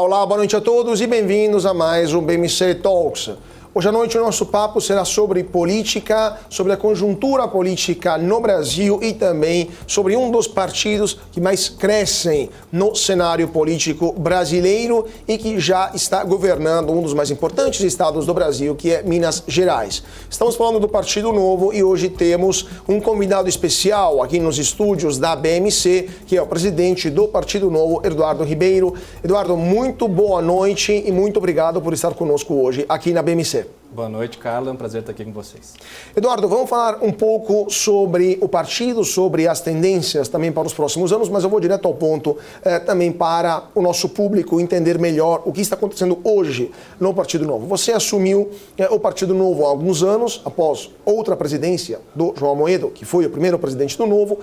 Olá, boa noite a todos e bem-vindos a mais um BMC Talks. Hoje à noite o nosso papo será sobre política, sobre a conjuntura política no Brasil e também sobre um dos partidos que mais crescem no cenário político brasileiro e que já está governando um dos mais importantes estados do Brasil, que é Minas Gerais. Estamos falando do Partido Novo e hoje temos um convidado especial aqui nos estúdios da BMC, que é o presidente do Partido Novo, Eduardo Ribeiro. Eduardo, muito boa noite e muito obrigado por estar conosco hoje aqui na BMC. Boa noite, Carla. É um prazer estar aqui com vocês. Eduardo, vamos falar um pouco sobre o partido, sobre as tendências também para os próximos anos, mas eu vou direto ao ponto também para o nosso público entender melhor o que está acontecendo hoje no Partido Novo. Você assumiu o Partido Novo há alguns anos, após outra presidência do João Amoedo, que foi o primeiro presidente do Novo,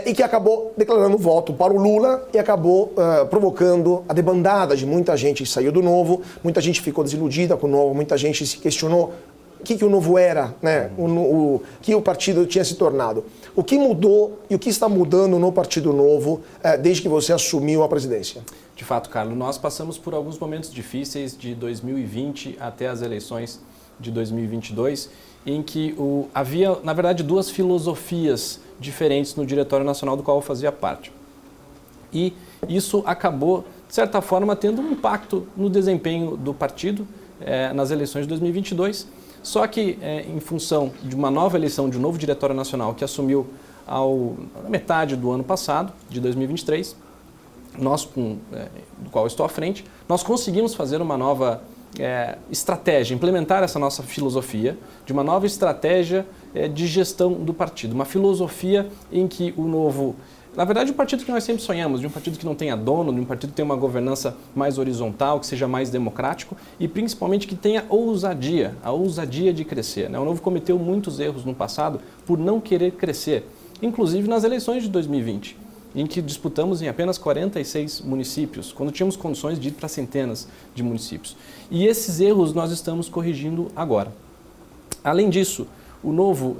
e que acabou declarando voto para o Lula e acabou provocando a debandada de muita gente que saiu do Novo, muita gente ficou desiludida com o Novo, muita gente se questionou o que o Novo era, né? O que o partido tinha se tornado. O que mudou e o que está mudando no Partido Novo desde que você assumiu a presidência? De fato, Carlos, nós passamos por alguns momentos difíceis de 2020 até as eleições de 2022, em que havia, na verdade, duas filosofias diferentes no Diretório Nacional do qual eu fazia parte. E isso acabou, de certa forma, tendo um impacto no desempenho do partido nas eleições de 2022, só que em função de uma nova eleição de um novo Diretório Nacional que assumiu na metade do ano passado, de 2023, nós, do qual eu estou à frente, nós conseguimos fazer uma nova estratégia, implementar essa nossa filosofia de uma nova estratégia de gestão do partido, uma filosofia em que o Novo, na verdade, um partido que nós sempre sonhamos, de um partido que não tenha dono, de um partido que tenha uma governança mais horizontal, que seja mais democrático e principalmente que tenha ousadia, a ousadia de crescer, né? O Novo cometeu muitos erros no passado por não querer crescer, inclusive nas eleições de 2020. Em que disputamos em apenas 46 municípios, quando tínhamos condições de ir para centenas de municípios. E esses erros nós estamos corrigindo agora. Além disso, o Novo,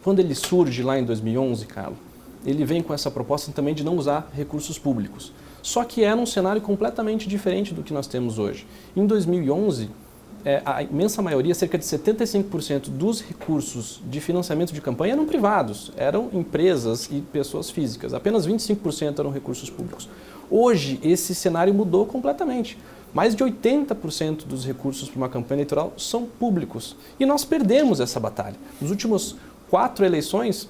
quando ele surge lá em 2011, Carlos, ele vem com essa proposta também de não usar recursos públicos. Só que num cenário completamente diferente do que nós temos hoje. Em 2011, a imensa maioria, cerca de 75% dos recursos de financiamento de campanha eram privados, eram empresas e pessoas físicas, apenas 25% eram recursos públicos. Hoje, esse cenário mudou completamente. Mais de 80% dos recursos para uma campanha eleitoral são públicos. E nós perdemos essa batalha. Nos últimos 4 eleições,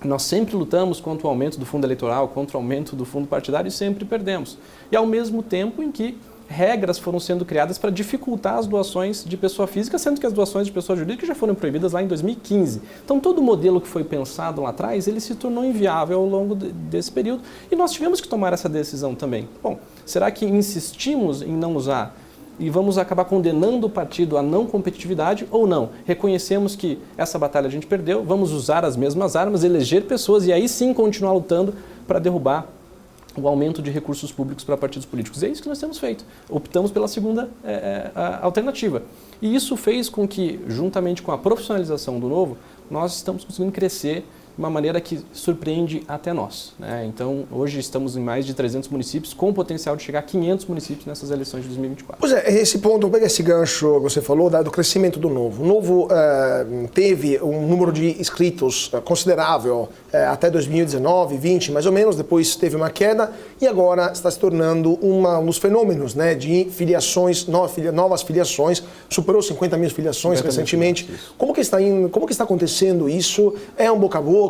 nós sempre lutamos contra o aumento do fundo eleitoral, contra o aumento do fundo partidário e sempre perdemos. E ao mesmo tempo em que regras foram sendo criadas para dificultar as doações de pessoa física, sendo que as doações de pessoa jurídica já foram proibidas lá em 2015. Então, todo o modelo que foi pensado lá atrás, ele se tornou inviável ao longo desse período e nós tivemos que tomar essa decisão também. Bom, será que insistimos em não usar e vamos acabar condenando o partido à não competitividade ou não? Reconhecemos que essa batalha a gente perdeu, vamos usar as mesmas armas, eleger pessoas e aí sim continuar lutando para derrubar o aumento de recursos públicos para partidos políticos. É isso que nós temos feito. Optamos pela segunda alternativa. E isso fez com que, juntamente com a profissionalização do Novo, nós estamos conseguindo crescer de uma maneira que surpreende até nós, né? Então, hoje estamos em mais de 300 municípios, com o potencial de chegar a 500 municípios nessas eleições de 2024. Pois esse ponto, pega esse gancho que você falou do crescimento do Novo. O Novo teve um número de inscritos considerável até 2019, 2020, mais ou menos, depois teve uma queda e agora está se tornando um dos fenômenos, né, de filiações, novas filiações, superou 50 mil filiações recentemente. Como que está acontecendo isso? É um boca a boca?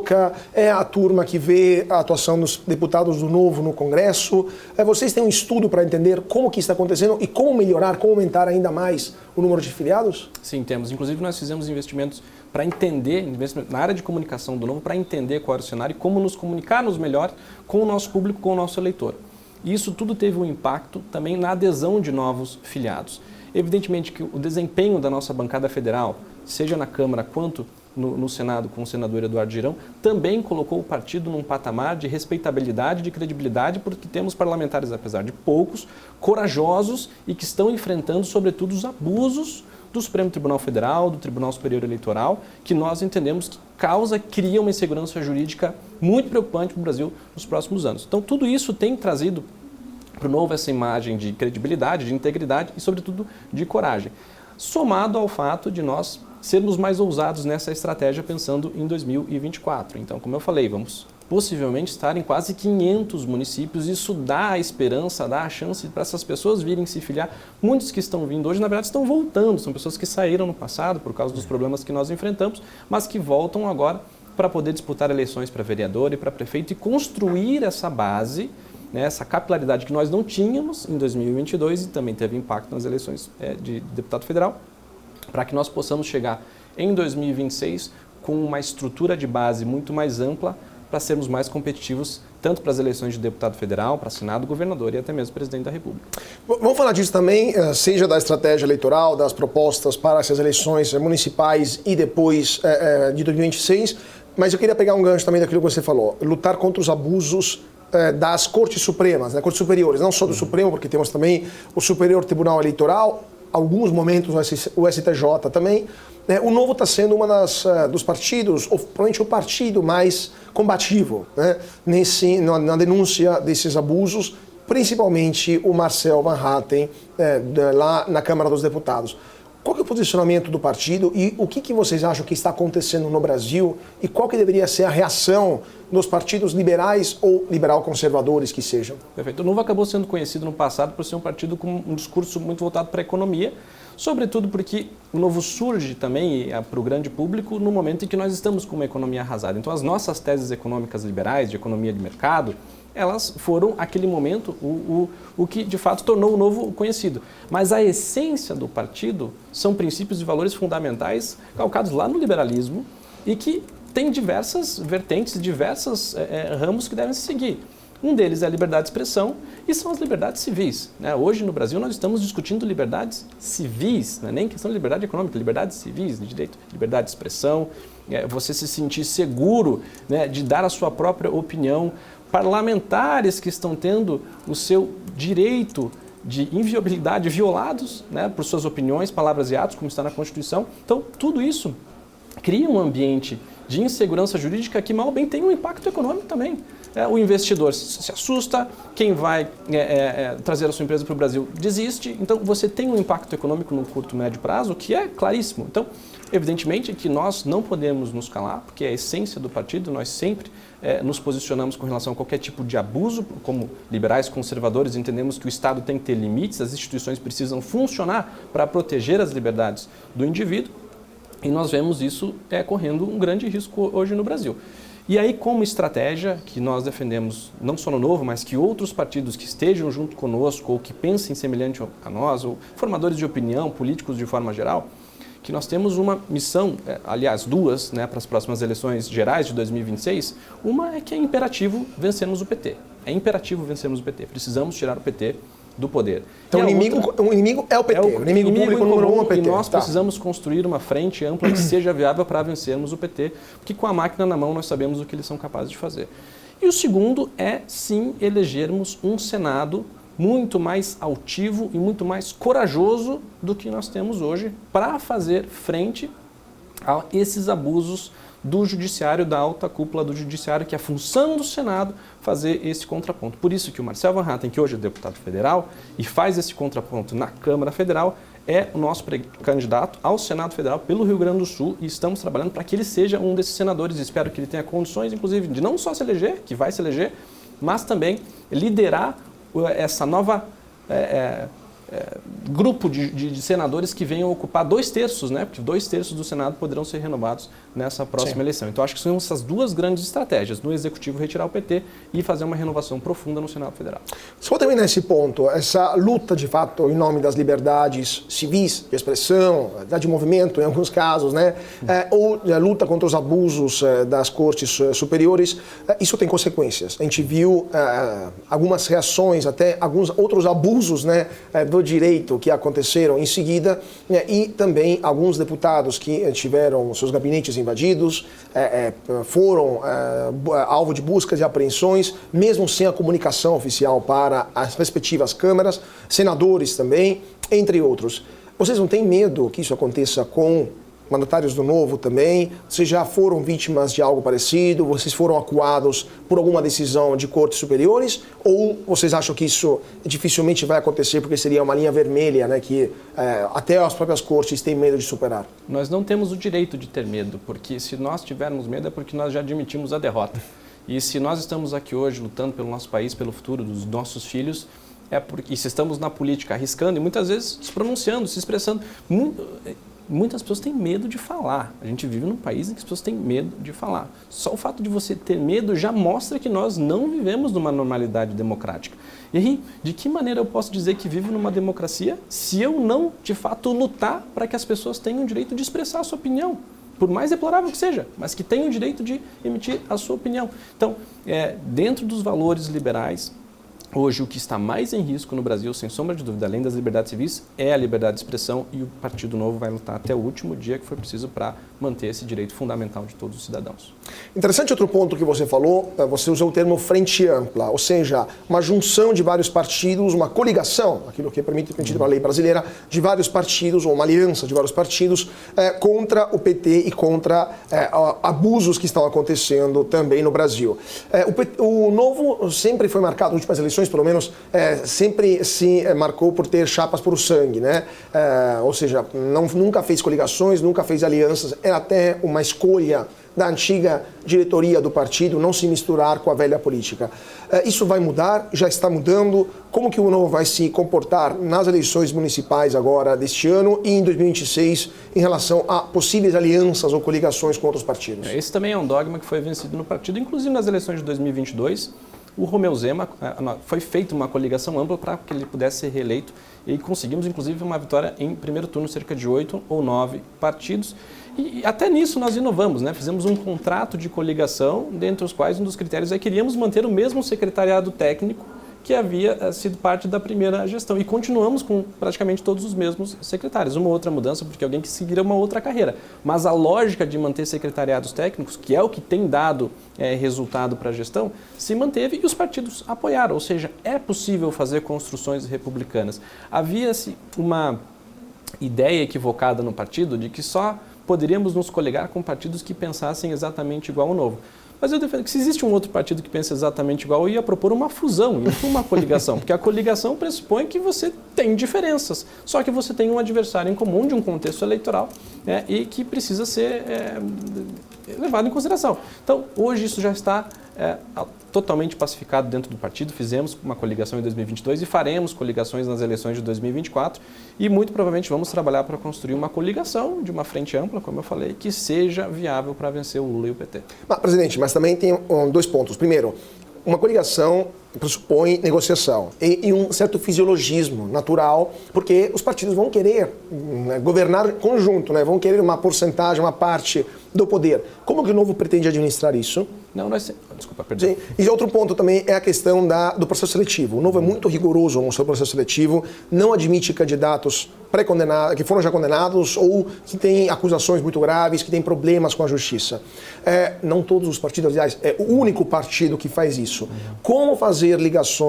É a turma que vê a atuação dos deputados do Novo no Congresso? Vocês têm um estudo para entender como que está acontecendo e como melhorar, como aumentar ainda mais o número de filiados? Sim, temos. Inclusive, nós fizemos investimentos para entender, na área de comunicação do Novo, para entender qual era o cenário e como nos comunicarmos melhor com o nosso público, com o nosso eleitor. E isso tudo teve um impacto também na adesão de novos filiados. Evidentemente que o desempenho da nossa bancada federal, seja na Câmara quanto no Senado com o senador Eduardo Girão, também colocou o partido num patamar de respeitabilidade, de credibilidade, porque temos parlamentares, apesar de poucos, corajosos e que estão enfrentando, sobretudo, os abusos do Supremo Tribunal Federal, do Tribunal Superior Eleitoral, que nós entendemos que cria uma insegurança jurídica muito preocupante para o Brasil nos próximos anos. Então, tudo isso tem trazido para o Novo essa imagem de credibilidade, de integridade e, sobretudo, de coragem. Somado ao fato de nós sermos mais ousados nessa estratégia pensando em 2024. Então, como eu falei, vamos possivelmente estar em quase 500 municípios. Isso dá a esperança, dá a chance para essas pessoas virem se filiar. Muitos que estão vindo hoje, na verdade, estão voltando. São pessoas que saíram no passado por causa dos problemas que nós enfrentamos, mas que voltam agora para poder disputar eleições para vereador e para prefeito e construir essa base, né, essa capilaridade que nós não tínhamos em 2022 e também teve impacto nas eleições de deputado federal, para que nós possamos chegar em 2026 com uma estrutura de base muito mais ampla para sermos mais competitivos, tanto para as eleições de deputado federal, para Senado, governador e até mesmo presidente da República. Vamos falar disso também, seja da estratégia eleitoral, das propostas para essas eleições municipais e depois de 2026, mas eu queria pegar um gancho também daquilo que você falou, lutar contra os abusos das Cortes Supremas, né, Cortes Superiores, não só do Supremo, porque temos também o Superior Tribunal Eleitoral, alguns momentos o STJ também. O Novo está sendo uma dos partidos, ou provavelmente o partido mais combativo, né, na denúncia desses abusos, principalmente o Marcel Van Hatten, lá na Câmara dos Deputados. Qual que é o posicionamento do partido e o que vocês acham que está acontecendo no Brasil e qual que deveria ser a reação dos partidos liberais ou liberal-conservadores que sejam? Perfeito. O Novo acabou sendo conhecido no passado por ser um partido com um discurso muito voltado para a economia, sobretudo porque o Novo surge também para o grande público no momento em que nós estamos com uma economia arrasada. Então, as nossas teses econômicas liberais, de economia de mercado, elas foram, naquele momento, o que de fato tornou o Novo conhecido. Mas a essência do partido são princípios e valores fundamentais calcados lá no liberalismo e que tem diversas vertentes, diversos ramos que devem se seguir. Um deles é a liberdade de expressão e são as liberdades civis, né? Hoje no Brasil nós estamos discutindo liberdades civis, não é nem questão de liberdade econômica, liberdades civis, de direito, liberdade de expressão, você se sentir seguro, né, de dar a sua própria opinião, parlamentares que estão tendo o seu direito de inviolabilidade violados, né, por suas opiniões, palavras e atos, como está na Constituição. Então, tudo isso cria um ambiente de insegurança jurídica que mal bem tem um impacto econômico também. O investidor se assusta, quem vai trazer a sua empresa para o Brasil desiste. Então, você tem um impacto econômico no curto e médio prazo que é claríssimo. Então, evidentemente que nós não podemos nos calar, porque é a essência do partido, nós sempre nos posicionamos com relação a qualquer tipo de abuso, como liberais conservadores entendemos que o Estado tem que ter limites, as instituições precisam funcionar para proteger as liberdades do indivíduo, e nós vemos isso correndo um grande risco hoje no Brasil. E aí, como estratégia que nós defendemos, não só no Novo, mas que outros partidos que estejam junto conosco ou que pensem semelhante a nós, ou formadores de opinião, políticos de forma geral, que nós temos uma missão, aliás, duas, né, para as próximas eleições gerais de 2026. Uma é que é imperativo vencermos o PT. É imperativo vencermos o PT. Precisamos tirar o PT do poder. Então, o inimigo é o PT. O inimigo público número 1 é o PT. E nós precisamos construir uma frente ampla que seja viável para vencermos o PT, porque com a máquina na mão nós sabemos o que eles são capazes de fazer. E o segundo é, sim, elegermos um Senado muito mais altivo e muito mais corajoso do que nós temos hoje para fazer frente a esses abusos do judiciário, da alta cúpula do judiciário, que é a função do Senado fazer esse contraponto. Por isso que o Marcel Van Hatten, que hoje é deputado federal e faz esse contraponto na Câmara Federal, é o nosso candidato ao Senado Federal pelo Rio Grande do Sul e estamos trabalhando para que ele seja um desses senadores. Espero que ele tenha condições, inclusive, de não só se eleger, que vai se eleger, mas também liderar essa nova grupo de senadores que venham ocupar 2/3, né? Porque 2/3 do Senado poderão ser renovados nessa próxima eleição. Então, acho que são essas duas grandes estratégias, no Executivo retirar o PT e fazer uma renovação profunda no Senado Federal. Só terminar esse ponto, essa luta, de fato, em nome das liberdades civis, de expressão, de movimento, em alguns casos, né? Ou a luta contra os abusos das cortes superiores, isso tem consequências. A gente viu algumas reações, até alguns outros abusos, né, do direito que aconteceram em seguida, e também alguns deputados que tiveram seus gabinetes invadidos, foram alvo de buscas e apreensões, mesmo sem a comunicação oficial para as respectivas câmaras, senadores também, entre outros. Vocês não têm medo que isso aconteça com mandatários do Novo também, vocês já foram vítimas de algo parecido? Vocês foram acuados por alguma decisão de cortes superiores? Ou vocês acham que isso dificilmente vai acontecer porque seria uma linha vermelha, né, que até as próprias cortes têm medo de superar? Nós não temos o direito de ter medo, porque se nós tivermos medo é porque nós já admitimos a derrota. E se nós estamos aqui hoje lutando pelo nosso país, pelo futuro dos nossos filhos, e se estamos na política arriscando e muitas vezes se pronunciando, se expressando, muitas pessoas têm medo de falar. A gente vive num país em que as pessoas têm medo de falar. Só o fato de você ter medo já mostra que nós não vivemos numa normalidade democrática. E aí, de que maneira eu posso dizer que vivo numa democracia se eu não, de fato, lutar para que as pessoas tenham o direito de expressar a sua opinião? Por mais deplorável que seja, mas que tenham o direito de emitir a sua opinião. Então, dentro dos valores liberais, hoje, o que está mais em risco no Brasil, sem sombra de dúvida, além das liberdades civis, é a liberdade de expressão, e o Partido Novo vai lutar até o último dia que for preciso para manter esse direito fundamental de todos os cidadãos. Interessante outro ponto que você falou, você usou o termo frente ampla, ou seja, uma junção de vários partidos, uma coligação, aquilo que é permitido pela lei brasileira, de vários partidos, ou uma aliança de vários partidos, contra o PT e contra abusos que estão acontecendo também no Brasil. O Novo sempre foi marcado, nas últimas eleições pelo menos, sempre se marcou por ter chapas por sangue, né? Ou seja, nunca fez coligações, nunca fez alianças, era até uma escolha da antiga diretoria do partido não se misturar com a velha política. Isso vai mudar, já está mudando. Como que o Novo vai se comportar nas eleições municipais agora deste ano e em 2026 em relação a possíveis alianças ou coligações com outros partidos? Esse também é um dogma que foi vencido no partido, inclusive nas eleições de 2022. O Romeu Zema, foi feita uma coligação ampla para que ele pudesse ser reeleito e conseguimos, inclusive, uma vitória em primeiro turno, cerca de 8 ou 9 partidos. E até nisso nós inovamos, né? Fizemos um contrato de coligação, dentre os quais um dos critérios é que queríamos manter o mesmo secretariado técnico que havia sido parte da primeira gestão. E continuamos com praticamente todos os mesmos secretários. Uma outra mudança, porque alguém que seguirá uma outra carreira. Mas a lógica de manter secretariados técnicos, que é o que tem dado resultado para a gestão, se manteve e os partidos apoiaram. Ou seja, é possível fazer construções republicanas. Havia-se uma ideia equivocada no partido de que só poderíamos nos coligar com partidos que pensassem exatamente igual ao Novo. Mas eu defendo que se existe um outro partido que pensa exatamente igual, eu ia propor uma fusão, não uma coligação, porque a coligação pressupõe que você tem diferenças, só que você tem um adversário em comum de um contexto eleitoral, né, e que precisa ser levado em consideração. Então, hoje isso já está totalmente pacificado dentro do partido, fizemos uma coligação em 2022 e faremos coligações nas eleições de 2024 e muito provavelmente vamos trabalhar para construir uma coligação de uma frente ampla, como eu falei, que seja viável para vencer o Lula e o PT. Presidente, mas também tem dois pontos. Primeiro, uma coligação pressupõe negociação e um certo fisiologismo natural, porque os partidos vão querer governar conjunto, né? Vão querer uma porcentagem, uma parte do poder. Como que o Novo pretende administrar isso? Não, desculpa, perdão. Sim. E outro ponto também é a questão do processo seletivo. O Novo é muito rigoroso no seu processo seletivo, não admite candidatos pré-condenados, que foram já condenados ou que têm acusações muito graves, que têm problemas com a justiça. Não todos os partidos, aliás, é o único partido que faz isso. Como fazer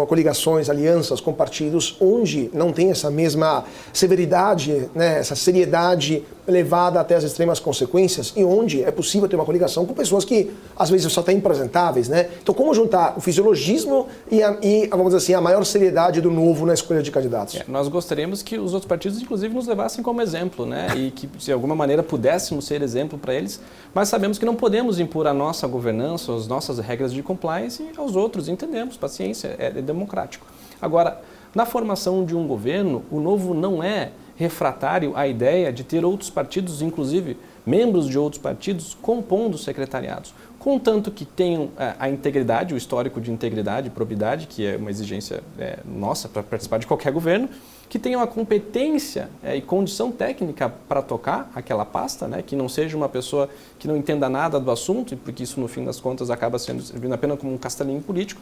coligações, alianças com partidos onde não tem essa mesma severidade, né, essa seriedade levada até as extremas consequências e onde é possível ter uma coligação com pessoas que às vezes só têm impresentáveis, né? Então, como juntar o fisiologismo e vamos dizer assim, a maior seriedade do Novo na escolha de candidatos? Nós gostaríamos que os outros partidos, inclusive, nos levassem como exemplo, né? E que, de alguma maneira, pudéssemos ser exemplo para eles, mas sabemos que não podemos impor a nossa governança, as nossas regras de compliance aos outros, entendemos, paciência, é democrático. Agora, na formação de um governo, o Novo não é refratário à ideia de ter outros partidos, inclusive membros de outros partidos, compondo secretariados, contanto que tenham a integridade, o histórico de integridade e probidade, que é uma exigência nossa para participar de qualquer governo, que tenham a competência e condição técnica para tocar aquela pasta, né, que não seja uma pessoa que não entenda nada do assunto, porque isso, no fim das contas, acaba servindo apenas como um castelinho político.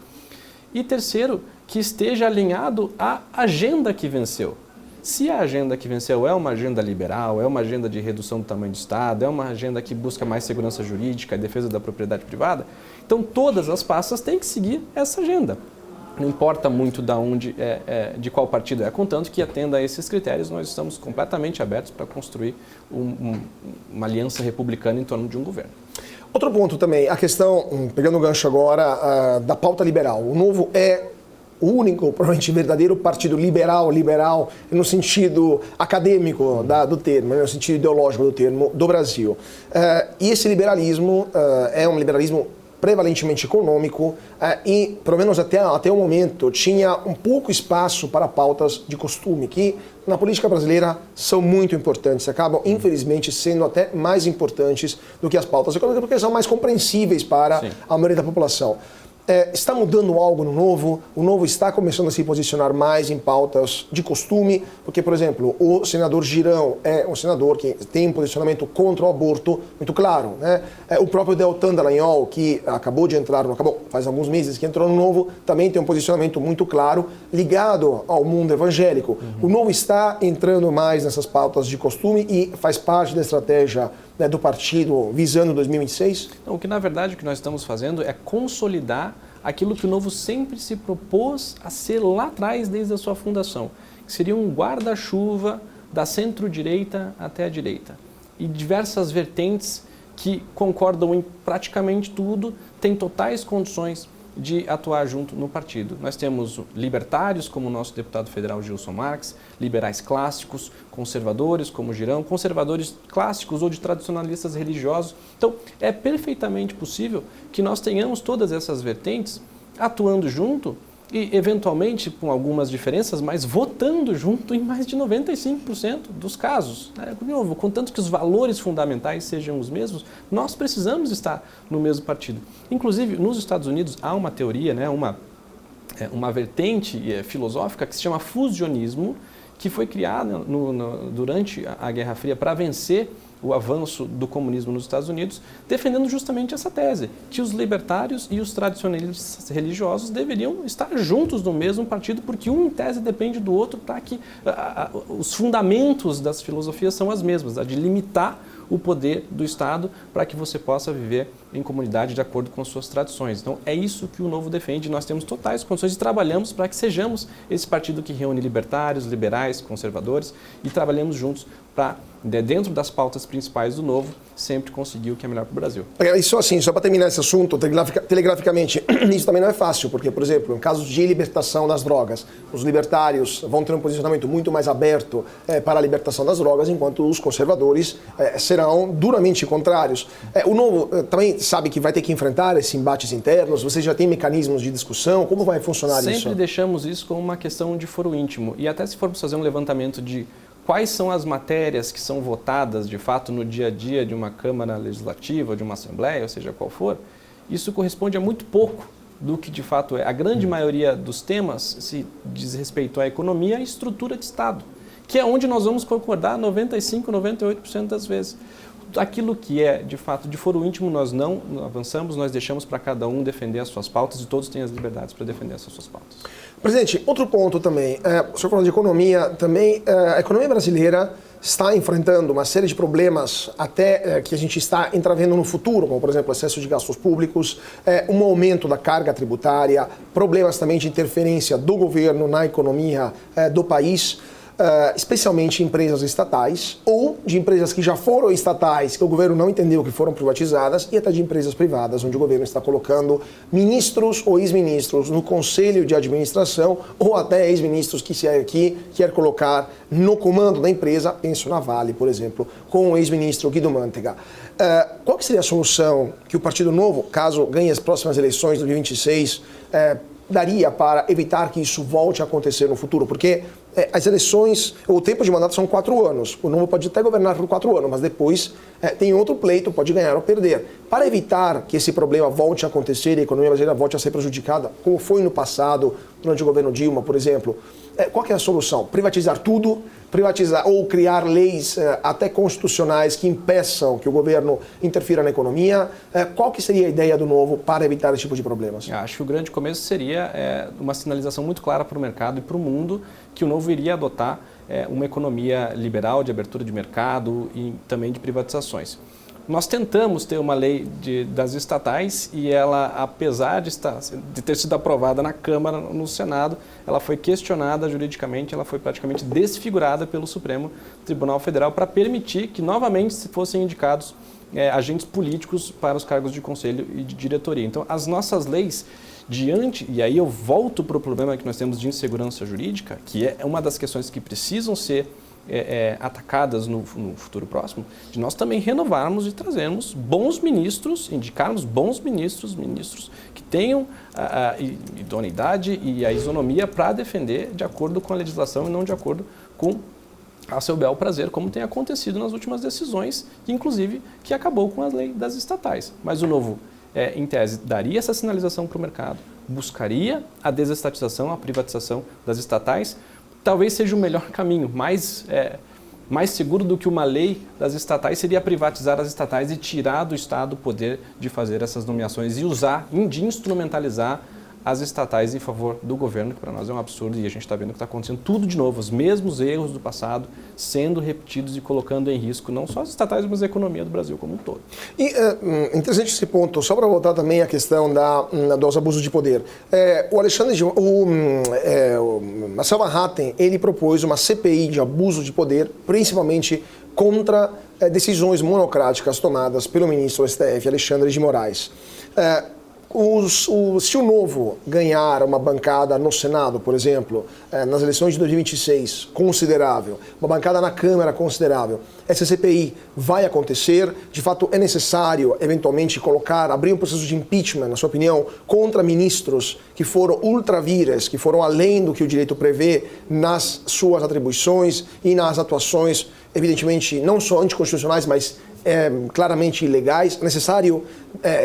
E terceiro, que esteja alinhado à agenda que venceu. Se a agenda que venceu é uma agenda liberal, é uma agenda de redução do tamanho do Estado, é uma agenda que busca mais segurança jurídica e defesa da propriedade privada, então todas as pastas têm que seguir essa agenda. Não importa muito de qual partido é, contanto que atenda a esses critérios, nós estamos completamente abertos para construir uma aliança republicana em torno de um governo. Outro ponto também, a questão, pegando o gancho agora, da pauta liberal. O Novo é o único, provavelmente verdadeiro partido liberal no sentido acadêmico do termo, no sentido ideológico do termo, do Brasil. E esse liberalismo é um liberalismo prevalentemente econômico e, pelo menos até o momento, tinha um pouco espaço para pautas de costume, que na política brasileira são muito importantes, acabam, infelizmente, sendo até mais importantes do que as pautas econômicas, porque são mais compreensíveis para a maioria da população. Está mudando algo no Novo? O Novo está começando a se posicionar mais em pautas de costume, porque, por exemplo, o senador Girão é um senador que tem um posicionamento contra o aborto muito claro, né? O próprio Deltan Dallagnol, que acabou de entrar, faz alguns meses que entrou no Novo, também tem um posicionamento muito claro ligado ao mundo evangélico. O Novo está entrando mais nessas pautas de costume e faz parte da estratégia, né, do partido visando 2026? Então, o que na verdade o que nós estamos fazendo é consolidar aquilo que o Novo sempre se propôs a ser lá atrás desde a sua fundação, que seria um guarda-chuva da centro-direita até a direita. E diversas vertentes que concordam em praticamente tudo, têm totais condições de atuar junto no partido. Nós temos libertários, como o nosso deputado federal Gilson Marques, liberais clássicos, conservadores, como Girão, conservadores clássicos ou de tradicionalistas religiosos. Então, é perfeitamente possível que nós tenhamos todas essas vertentes atuando junto e, eventualmente, com algumas diferenças, mas votando junto em mais de 95% dos casos. De novo, contanto que os valores fundamentais sejam os mesmos, nós precisamos estar no mesmo partido. Inclusive, nos Estados Unidos, há uma teoria, né, uma vertente filosófica que se chama fusionismo, que foi criada durante a Guerra Fria para vencer o avanço do comunismo nos Estados Unidos, defendendo justamente essa tese, que os libertários e os tradicionalistas religiosos deveriam estar juntos no mesmo partido, porque um, em tese, depende do outro, para que os fundamentos das filosofias são as mesmas, a de limitar o poder do Estado para que você possa viver em comunidade de acordo com as suas tradições. Então, é isso que o Novo defende. Nós temos totais condições e trabalhamos para que sejamos esse partido que reúne libertários, liberais, conservadores e trabalhemos juntos para, dentro das pautas principais do Novo, sempre conseguir o que é melhor para o Brasil. Isso assim, só para terminar esse assunto, telegraficamente, isso também não é fácil, porque, por exemplo, em casos de libertação das drogas, os libertários vão ter um posicionamento muito mais aberto para a libertação das drogas, enquanto os conservadores serão duramente contrários. O Novo também sabe que vai ter que enfrentar esses embates internos, você já tem mecanismos de discussão, como vai funcionar isso? Sempre deixamos isso como uma questão de foro íntimo, e até se formos fazer um levantamento de quais são as matérias que são votadas, de fato, no dia a dia de uma Câmara Legislativa, de uma Assembleia, ou seja, qual for, isso corresponde a muito pouco do que, de fato, é. A grande maioria dos temas se diz respeito à economia e estrutura de Estado, que é onde nós vamos concordar 95%, 98% das vezes. Aquilo que é, de fato, de foro íntimo, nós não avançamos, nós deixamos para cada um defender as suas pautas e todos têm as liberdades para defender essas suas pautas. Presidente, outro ponto também, o senhor falou de economia, também a economia brasileira está enfrentando uma série de problemas até que a gente está entravendo no futuro, como por exemplo excesso de gastos públicos, um aumento da carga tributária, problemas também de interferência do governo na economia do país, especialmente empresas estatais ou de empresas que já foram estatais, que o governo não entendeu que foram privatizadas, e até de empresas privadas, onde o governo está colocando ministros ou ex-ministros no conselho de administração ou até ex-ministros que quer colocar no comando da empresa, penso na Vale, por exemplo, com o ex-ministro Guido Mantega. Qual que seria a solução que o Partido Novo, caso ganhe as próximas eleições de 2026, daria para evitar que isso volte a acontecer no futuro? Porque as eleições, o tempo de mandato são 4 anos. O Novo pode até governar por 4 anos, mas depois tem outro pleito, pode ganhar ou perder. Para evitar que esse problema volte a acontecer e a economia brasileira volte a ser prejudicada, como foi no passado, durante o governo Dilma, por exemplo, qual que é a solução? Privatizar tudo? Privatizar ou criar leis até constitucionais que impeçam que o governo interfira na economia? Qual que seria a ideia do Novo para evitar esse tipo de problemas? Acho que o grande começo seria uma sinalização muito clara para o mercado e para o mundo que o Novo iria adotar uma economia liberal de abertura de mercado e também de privatizações. nós tentamos ter uma lei das estatais e ela, apesar de ter sido aprovada na Câmara, no Senado, ela foi questionada juridicamente, ela foi praticamente desfigurada pelo Supremo Tribunal Federal para permitir que novamente fossem indicados agentes políticos para os cargos de conselho e de diretoria. Então, as nossas leis e aí eu volto para o problema que nós temos de insegurança jurídica, que é uma das questões que precisam ser atacadas no futuro próximo, de nós também renovarmos e trazermos bons ministros, indicarmos bons ministros que tenham a idoneidade e a isonomia para defender de acordo com a legislação e não de acordo com a seu bel prazer, como tem acontecido nas últimas decisões, inclusive que acabou com a lei das estatais. Mas o novo, em tese, daria essa sinalização para o mercado, buscaria a desestatização, a privatização das estatais, talvez seja o melhor caminho, mais seguro do que uma lei das estatais seria privatizar as estatais e tirar do Estado o poder de fazer essas nomeações e de instrumentalizar as estatais em favor do governo, que para nós é um absurdo e a gente está vendo que está acontecendo tudo de novo, os mesmos erros do passado sendo repetidos e colocando em risco não só as estatais, mas a economia do Brasil como um todo. E interessante esse ponto, só para voltar também à questão dos abusos de poder. O Marcel Van Hatten, ele propôs uma CPI de abuso de poder, principalmente contra decisões monocráticas tomadas pelo ministro do STF, Alexandre de Moraes. Se o Novo ganhar uma bancada no Senado, por exemplo, nas eleições de 2026, considerável, uma bancada na Câmara considerável, essa CPI vai acontecer, de fato é necessário, eventualmente, abrir um processo de impeachment, na sua opinião, contra ministros que foram ultravires, que foram além do que o direito prevê nas suas atribuições e nas atuações, evidentemente, não só anticonstitucionais, mas claramente ilegais. É necessário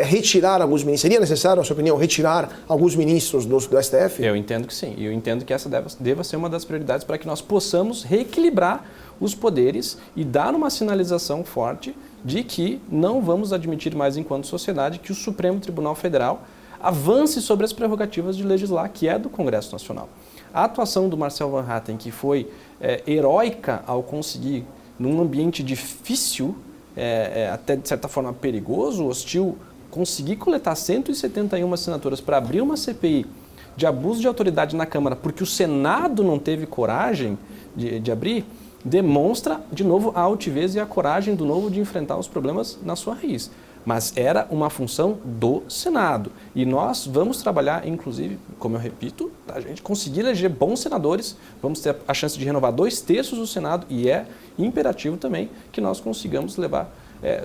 retirar alguns ministros? Seria necessário, na sua opinião, retirar alguns ministros do STF? Eu entendo que sim. Eu entendo que essa deva ser uma das prioridades para que nós possamos reequilibrar os poderes e dar uma sinalização forte de que não vamos admitir mais, enquanto sociedade, que o Supremo Tribunal Federal avance sobre as prerrogativas de legislar, que é do Congresso Nacional. A atuação do Marcel Van Hatten, que foi heróica ao conseguir, num ambiente difícil, até de certa forma perigoso, hostil, conseguir coletar 171 assinaturas para abrir uma CPI de abuso de autoridade na Câmara, porque o Senado não teve coragem de abrir, demonstra, de novo, a altivez e a coragem do Novo de enfrentar os problemas na sua raiz. Mas era uma função do Senado. E nós vamos trabalhar, inclusive, como eu repito, a gente conseguir eleger bons senadores, vamos ter a chance de renovar 2/3 do Senado e é imperativo também que nós consigamos levar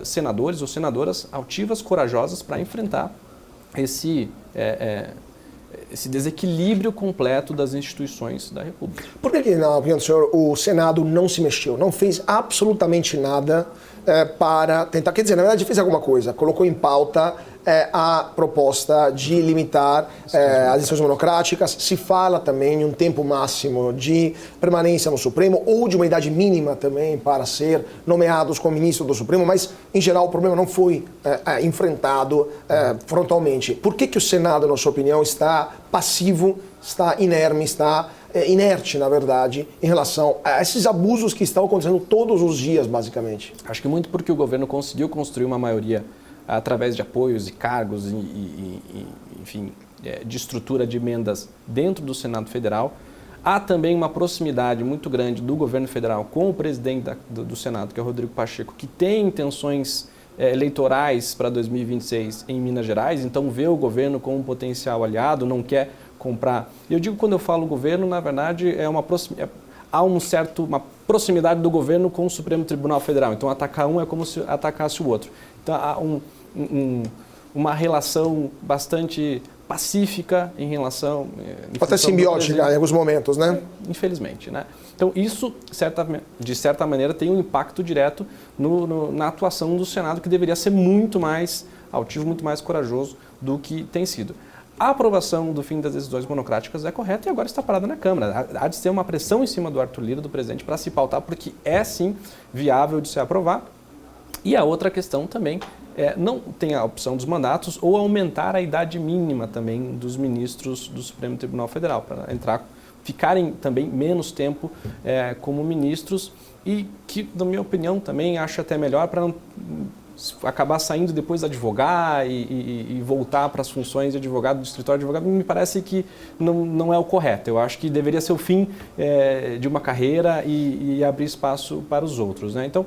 senadores ou senadoras altivas, corajosas para enfrentar esse desequilíbrio completo das instituições da República. Por que, na opinião do senhor, o Senado não se mexeu, não fez absolutamente nada para tentar, quer dizer, na verdade fez alguma coisa, colocou em pauta a proposta de limitar as decisões monocráticas, se fala também em um tempo máximo de permanência no Supremo ou de uma idade mínima também para ser nomeados como ministro do Supremo, mas em geral o problema não foi enfrentado frontalmente. Por que o Senado, na sua opinião, está passivo, está inerme, está inerte, na verdade, em relação a esses abusos que estão acontecendo todos os dias, basicamente? Acho que muito porque o governo conseguiu construir uma maioria através de apoios e cargos enfim, de estrutura de emendas dentro do Senado Federal. Há também uma proximidade muito grande do governo federal com o presidente do Senado, que é o Rodrigo Pacheco, que tem intenções eleitorais para 2026 em Minas Gerais, então vê o governo como um potencial aliado, não quer comprar. Eu digo, quando eu falo governo, na verdade, há uma proximidade do governo com o Supremo Tribunal Federal. Então, atacar um é como se atacasse o outro. Então, há uma relação bastante pacífica em relação... Até simbiótica em alguns momentos, né? Infelizmente, né? Então, isso, de certa maneira, tem um impacto direto na atuação do Senado, que deveria ser muito mais altivo, muito mais corajoso do que tem sido. A aprovação do fim das decisões monocráticas é correta e agora está parada na Câmara. Há de ser uma pressão em cima do Arthur Lira, do presidente, para se pautar, porque é sim viável de se aprovar. E a outra questão também não tem a opção dos mandatos ou aumentar a idade mínima também dos ministros do Supremo Tribunal Federal, para ficarem também menos tempo como ministros e que, na minha opinião, também acho até melhor para não acabar saindo depois advogar e voltar para as funções de advogado, do escritório de advogado, me parece que não é o correto. Eu acho que deveria ser o fim de uma carreira e abrir espaço para os outros, né? Então,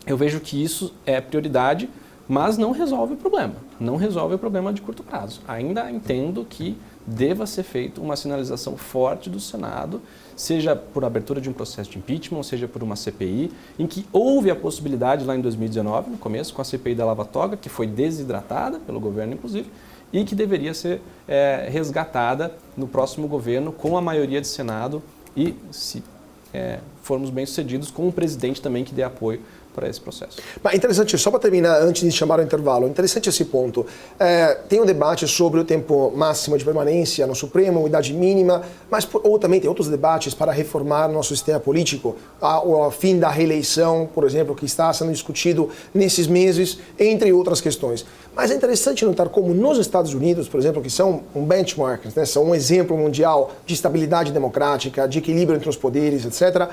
eu vejo que isso é prioridade, mas não resolve o problema. Não resolve o problema de curto prazo. Ainda entendo que deva ser feita uma sinalização forte do Senado, seja por abertura de um processo de impeachment, seja por uma CPI, em que houve a possibilidade lá em 2019, no começo, com a CPI da Lava Toga, que foi desidratada pelo governo, inclusive, e que deveria ser resgatada no próximo governo com a maioria de Senado e, se formos bem-sucedidos, com um presidente também que dê apoio para esse processo. Mas interessante, só para terminar, antes de chamar o intervalo, interessante esse ponto. Tem um debate sobre o tempo máximo de permanência no Supremo, idade mínima, ou também tem outros debates para reformar nosso sistema político, o fim da reeleição, por exemplo, que está sendo discutido nesses meses, entre outras questões. Mas é interessante notar como nos Estados Unidos, por exemplo, que são um benchmark, né, são um exemplo mundial de estabilidade democrática, de equilíbrio entre os poderes, etc.,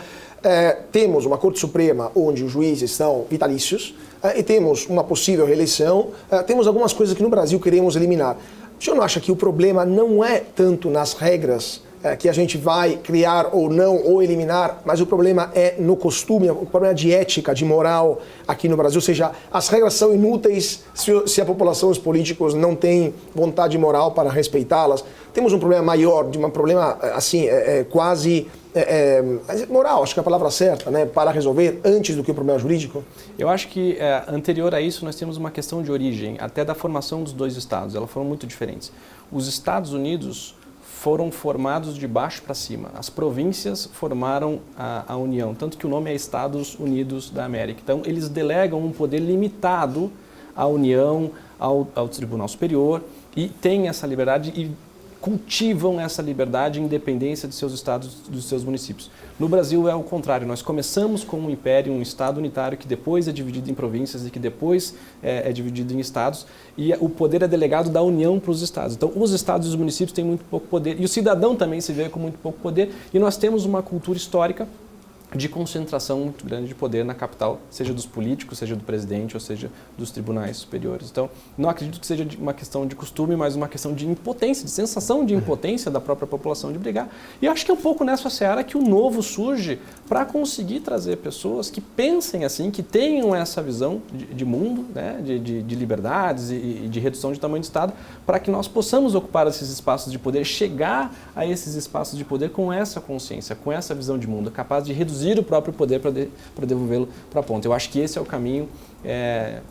temos uma Corte Suprema onde os juízes são vitalícios e temos uma possível reeleição, temos algumas coisas que no Brasil queremos eliminar. O senhor não acha que o problema não é tanto nas regras que a gente vai criar ou não, ou eliminar, mas o problema é no costume, o problema de ética, de moral aqui no Brasil, ou seja, as regras são inúteis se a população, os políticos não têm vontade moral para respeitá-las. Temos um problema maior, de um problema assim, quase moral, acho que é a palavra certa, né, para resolver antes do que o problema jurídico? Eu acho que anterior a isso nós temos uma questão de origem, até da formação dos dois estados, elas foram muito diferentes. Os Estados Unidos foram formados de baixo para cima. As províncias formaram a União, tanto que o nome é Estados Unidos da América. Então, eles delegam um poder limitado à União, ao Tribunal Superior, e têm essa liberdade e cultivam essa liberdade e independência de seus estados, dos seus municípios. No Brasil é o contrário, nós começamos com um império, um estado unitário que depois é dividido em províncias e que depois é dividido em estados, e o poder é delegado da União para os estados. Então os estados e os municípios têm muito pouco poder, e o cidadão também se vê com muito pouco poder, e nós temos uma cultura histórica de concentração muito grande de poder na capital, seja dos políticos, seja do presidente, ou seja dos tribunais superiores. Então, não acredito que seja uma questão de costume, mas uma questão de impotência, de sensação de impotência da própria população de brigar. E eu acho que é um pouco nessa seara que o novo surge para conseguir trazer pessoas que pensem assim, que tenham essa visão de mundo, né, de liberdades e de redução de tamanho de Estado, para que nós possamos ocupar esses espaços de poder, chegar a esses espaços de poder com essa consciência, com essa visão de mundo, capaz de reduzir o próprio poder para devolvê-lo para a ponta. Eu acho que esse é o caminho, é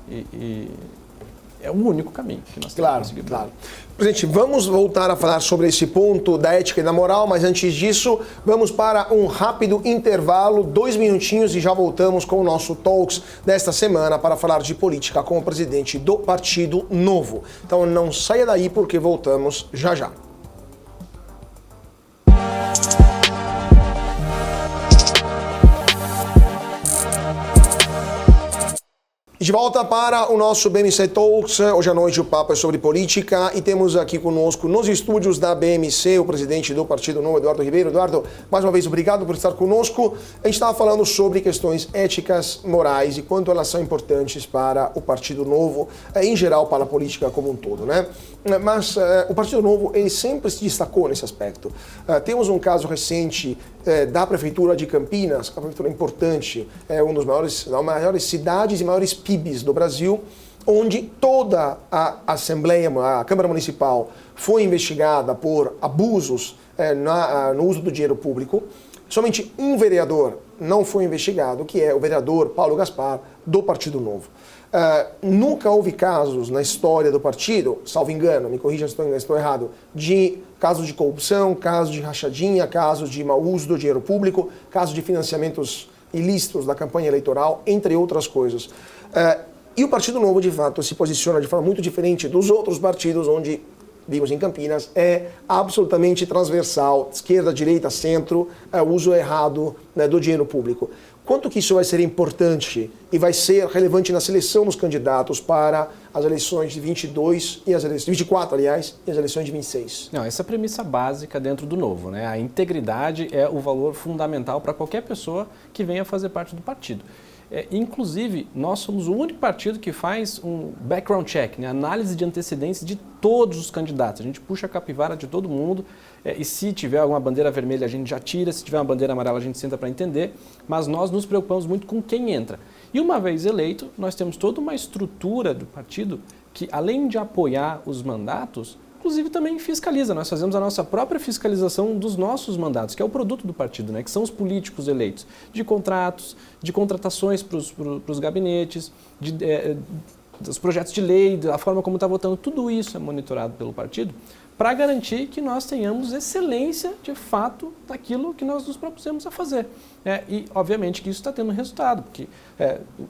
o único caminho que nós temos que conseguir. Claro. Presidente, vamos voltar a falar sobre esse ponto da ética e da moral, mas antes disso, vamos para um rápido intervalo, 2 minutinhos, e já voltamos com o nosso Talks desta semana para falar de política com o presidente do Partido Novo. Então não saia daí porque voltamos já já. De volta para o nosso BMC Talks. Hoje à noite o papo é sobre política e temos aqui conosco nos estúdios da BMC o presidente do Partido Novo, Eduardo Ribeiro. Eduardo, mais uma vez, obrigado por estar conosco. A gente estava falando sobre questões éticas, morais e quanto elas são importantes para o Partido Novo, em geral para a política como um todo, né? Mas o Partido Novo, ele sempre se destacou nesse aspecto. Temos um caso recente da Prefeitura de Campinas, que é uma prefeitura importante, é uma das maiores cidades e maiores PIBs do Brasil, onde toda a Assembleia, a Câmara Municipal, foi investigada por abusos no uso do dinheiro público. Somente um vereador não foi investigado, que é o vereador Paulo Gaspar, do Partido Novo. Nunca houve casos na história do partido, salvo engano, me corrija se estou errado, de casos de corrupção, casos de rachadinha, casos de mau uso do dinheiro público, casos de financiamentos ilícitos da campanha eleitoral, entre outras coisas. E o Partido Novo, de fato, se posiciona de forma muito diferente dos outros partidos onde, vimos em Campinas, é absolutamente transversal, esquerda, direita, centro, o uso errado, né, do dinheiro público. Quanto que isso vai ser importante e vai ser relevante na seleção dos candidatos para as eleições de 22 e as eleições 24, aliás, e as eleições de 26? Não, essa é a premissa básica dentro do Novo, né? A integridade é o valor fundamental para qualquer pessoa que venha fazer parte do partido. Inclusive, nós somos o único partido que faz um background check, né? Análise de antecedência de todos os candidatos. A gente puxa a capivara de todo mundo e se tiver alguma bandeira vermelha a gente já tira, se tiver uma bandeira amarela a gente senta para entender, mas nós nos preocupamos muito com quem entra. E uma vez eleito, nós temos toda uma estrutura do partido que, além de apoiar os mandatos, inclusive também fiscaliza. Nós fazemos a nossa própria fiscalização dos nossos mandatos, que é o produto do partido, né? Que são os políticos eleitos, de contratos, de contratações para os gabinetes, dos projetos de lei, da forma como está votando. Tudo isso é monitorado pelo partido para garantir que nós tenhamos excelência, de fato, daquilo que nós nos propusemos a fazer. E, obviamente, que isso está tendo resultado, porque,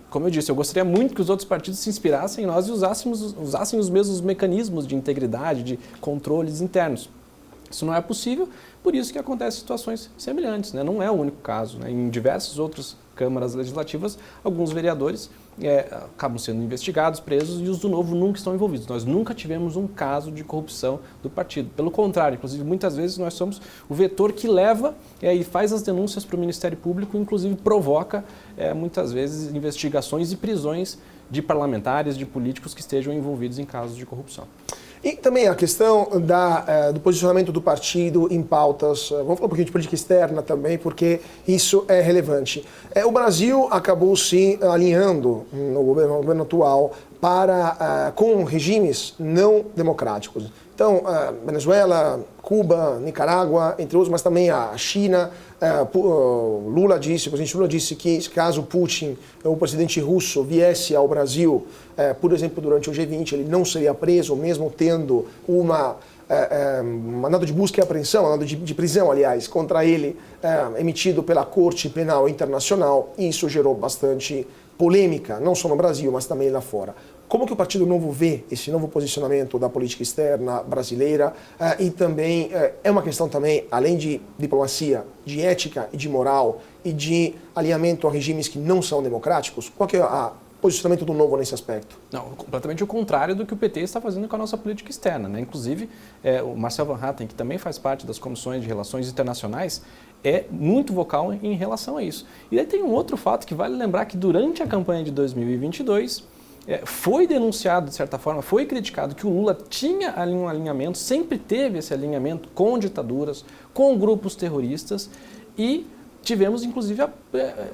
como eu disse, eu gostaria muito que os outros partidos se inspirassem em nós e usassem os mesmos mecanismos de integridade, de controles internos. Isso não é possível, por isso que acontecem situações semelhantes, né? Não é o único caso, né? Em diversas outras câmaras legislativas, alguns vereadores acabam sendo investigados, presos, e os do Novo nunca estão envolvidos. Nós nunca tivemos um caso de corrupção do partido. Pelo contrário, inclusive, muitas vezes nós somos o vetor que leva e faz as denúncias para o Ministério Público, inclusive provoca, muitas vezes, investigações e prisões de parlamentares, de políticos que estejam envolvidos em casos de corrupção. E também a questão do posicionamento do partido em pautas, vamos falar um pouquinho de política externa também, porque isso é relevante. O Brasil acabou se alinhando no governo atual com regimes não democráticos. Então, Venezuela, Cuba, Nicarágua, entre outros, mas também a China. O presidente Lula disse que caso Putin, o presidente russo, viesse ao Brasil, por exemplo, durante o G20, ele não seria preso, mesmo tendo mandado de busca e apreensão, mandado de prisão, aliás, contra ele, emitido pela Corte Penal Internacional, e isso gerou bastante polêmica, não só no Brasil, mas também lá fora. Como que o Partido Novo vê esse novo posicionamento da política externa brasileira e também é uma questão também, além de diplomacia, de ética e de moral e de alinhamento a regimes que não são democráticos? Qual que é o posicionamento do Novo nesse aspecto? Não, completamente o contrário do que o PT está fazendo com a nossa política externa, né? Inclusive, o Marcel Van Hatten, que também faz parte das comissões de relações internacionais, é muito vocal em relação a isso. E aí tem um outro fato que vale lembrar que durante a campanha de 2022, foi denunciado, de certa forma, foi criticado que o Lula tinha um alinhamento, sempre teve esse alinhamento com ditaduras, com grupos terroristas e tivemos, inclusive,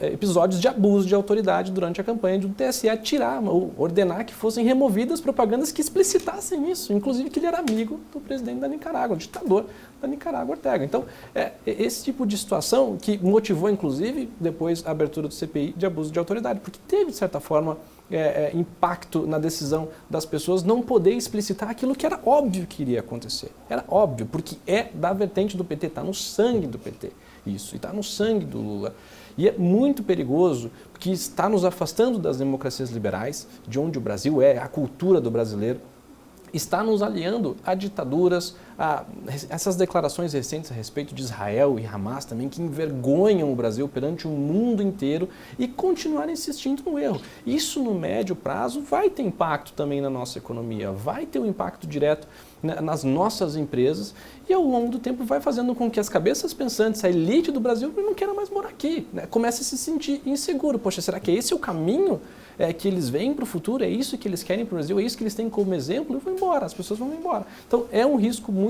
episódios de abuso de autoridade durante a campanha do TSE tirar ou ordenar que fossem removidas propagandas que explicitassem isso, inclusive que ele era amigo do presidente da Nicarágua, o ditador da Nicarágua, Ortega. Então, esse tipo de situação que motivou, inclusive, depois a abertura do CPI de abuso de autoridade, porque teve, de certa forma, impacto na decisão das pessoas não poder explicitar aquilo que era óbvio que iria acontecer. Era óbvio, porque é da vertente do PT, está no sangue do PT isso, e está no sangue do Lula. E é muito perigoso, porque está nos afastando das democracias liberais, de onde o Brasil a cultura do brasileiro, está nos aliando a ditaduras, a essas declarações recentes a respeito de Israel e Hamas também, que envergonham o Brasil perante o mundo inteiro e continuar insistindo no erro. Isso, no médio prazo, vai ter impacto também na nossa economia, vai ter um impacto direto nas nossas empresas e, ao longo do tempo, vai fazendo com que as cabeças pensantes, a elite do Brasil, não queira mais morar aqui, né? Comece a se sentir inseguro. Poxa, será que esse é o caminho que eles veem para o futuro? É isso que eles querem para o Brasil? É isso que eles têm como exemplo? Eu vou embora, as pessoas vão embora. Então, é um risco muito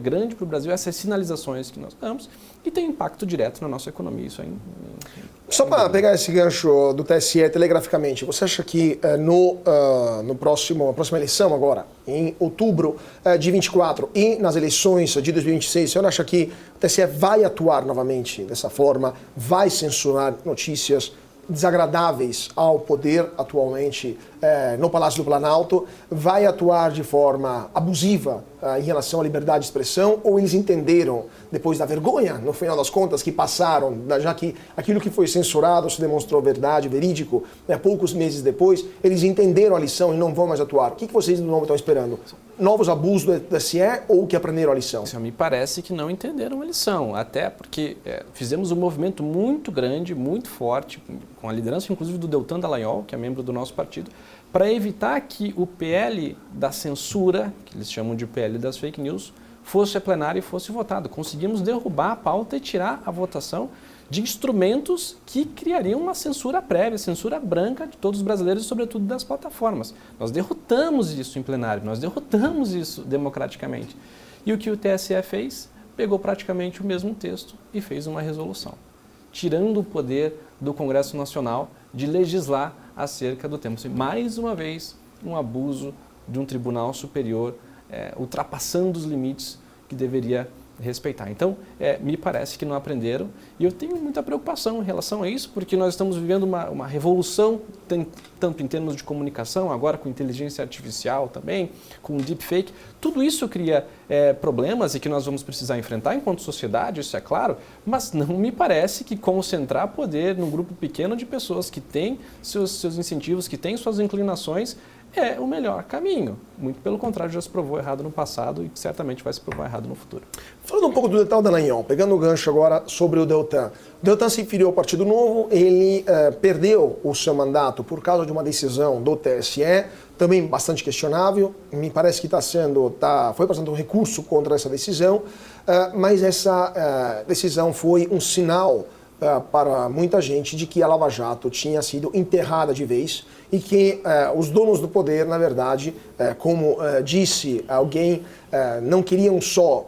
grande para o Brasil, essas sinalizações que nós damos, e tem impacto direto na nossa economia. Isso aí. Só para pegar esse gancho do TSE telegraficamente, você acha que na próxima eleição agora, em outubro de 24 e nas eleições de 2026, você acha que o TSE vai atuar novamente dessa forma, vai censurar notícias desagradáveis ao poder atualmente no Palácio do Planalto, vai atuar de forma abusiva em relação à liberdade de expressão, ou eles entenderam, depois da vergonha, no final das contas, que passaram, já que aquilo que foi censurado se demonstrou verdade, verídico, poucos meses depois, eles entenderam a lição e não vão mais atuar. O que vocês do Novo estão esperando? Novos abusos do TSE ou que aprenderam a lição? Me parece que não entenderam a lição, até porque fizemos um movimento muito grande, muito forte, com a liderança inclusive do Deltan Dallagnol, que é membro do nosso partido, para evitar que o PL da censura, que eles chamam de PL das fake news, fosse a plenária e fosse votado. Conseguimos derrubar a pauta e tirar a votação de instrumentos que criariam uma censura prévia, censura branca de todos os brasileiros e, sobretudo, das plataformas. Nós derrotamos isso em plenário, nós derrotamos isso democraticamente. E o que o TSE fez? Pegou praticamente o mesmo texto e fez uma resolução, tirando o poder do Congresso Nacional de legislar acerca do tema. Mais uma vez, um abuso de um tribunal superior, ultrapassando os limites que deveria respeitar. Então, me parece que não aprenderam e eu tenho muita preocupação em relação a isso, porque nós estamos vivendo uma revolução, tanto em termos de comunicação, agora com inteligência artificial também, com deepfake. Tudo isso cria problemas e que nós vamos precisar enfrentar enquanto sociedade, isso é claro, mas não me parece que concentrar poder num grupo pequeno de pessoas que têm seus incentivos, que têm suas inclinações, é o melhor caminho. Muito pelo contrário, já se provou errado no passado e certamente vai se provar errado no futuro. Falando um pouco do Deltan Dallagnol, pegando o gancho agora sobre o Deltan. O Deltan se filiou ao Partido Novo, ele perdeu o seu mandato por causa de uma decisão do TSE, também bastante questionável. Me parece que foi apresentado um recurso contra essa decisão, mas essa decisão foi um sinal para muita gente de que a Lava Jato tinha sido enterrada de vez e que os donos do poder, na verdade, como disse alguém, não queriam só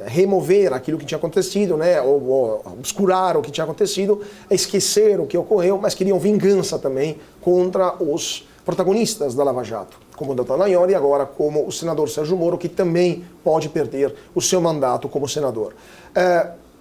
remover aquilo que tinha acontecido, né, ou obscurar o que tinha acontecido, esquecer o que ocorreu, mas queriam vingança também contra os protagonistas da Lava Jato, como o Deltan Dallagnol e agora como o senador Sérgio Moro, que também pode perder o seu mandato como senador.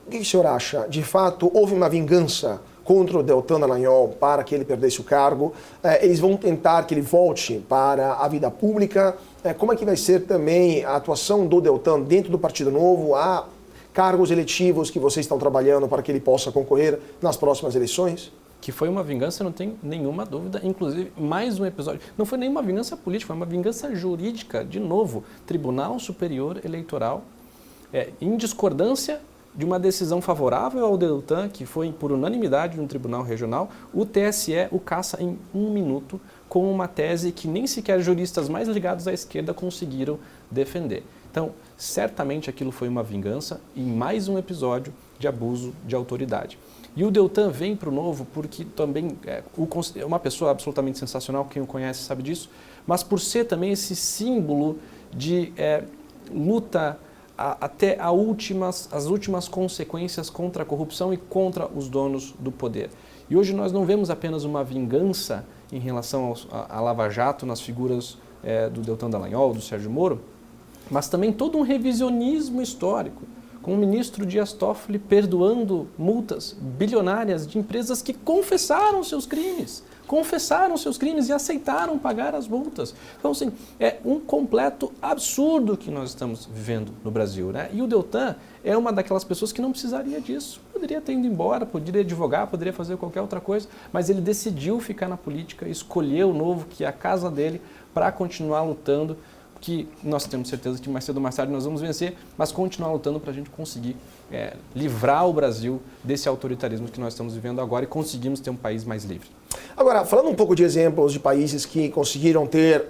O que o senhor acha? De fato, houve uma vingança contra o Deltan Dallagnol para que ele perdesse o cargo? Eles vão tentar que ele volte para a vida pública? Como é que vai ser também a atuação do Deltan dentro do Partido Novo? Há cargos eletivos que vocês estão trabalhando para que ele possa concorrer nas próximas eleições? Que foi uma vingança, não tenho nenhuma dúvida. Inclusive, mais um episódio. Não foi nenhuma vingança política, foi uma vingança jurídica. De novo, Tribunal Superior Eleitoral, em discordância de uma decisão favorável ao Deltan, que foi por unanimidade no Tribunal Regional, o TSE o caça em 1 minuto com uma tese que nem sequer juristas mais ligados à esquerda conseguiram defender. Então, certamente aquilo foi uma vingança e mais um episódio de abuso de autoridade. E o Deltan vem para o Novo porque também é uma pessoa absolutamente sensacional, quem o conhece sabe disso, mas por ser também esse símbolo de luta até as últimas consequências contra a corrupção e contra os donos do poder. E hoje nós não vemos apenas uma vingança em relação à Lava Jato nas figuras do Deltan Dallagnol, do Sérgio Moro, mas também todo um revisionismo histórico, com o ministro Dias Toffoli perdoando multas bilionárias de empresas que confessaram seus crimes e aceitaram pagar as multas. Então, assim, é um completo absurdo que nós estamos vivendo no Brasil, né? E o Deltan é uma daquelas pessoas que não precisaria disso. Poderia ter ido embora, poderia advogar, poderia fazer qualquer outra coisa, mas ele decidiu ficar na política, escolheu o Novo, que é a casa dele, para continuar lutando, que nós temos certeza que mais cedo ou mais tarde nós vamos vencer, mas continuar lutando para a gente conseguir livrar o Brasil desse autoritarismo que nós estamos vivendo agora e conseguimos ter um país mais livre. Agora, falando um pouco de exemplos de países que conseguiram ter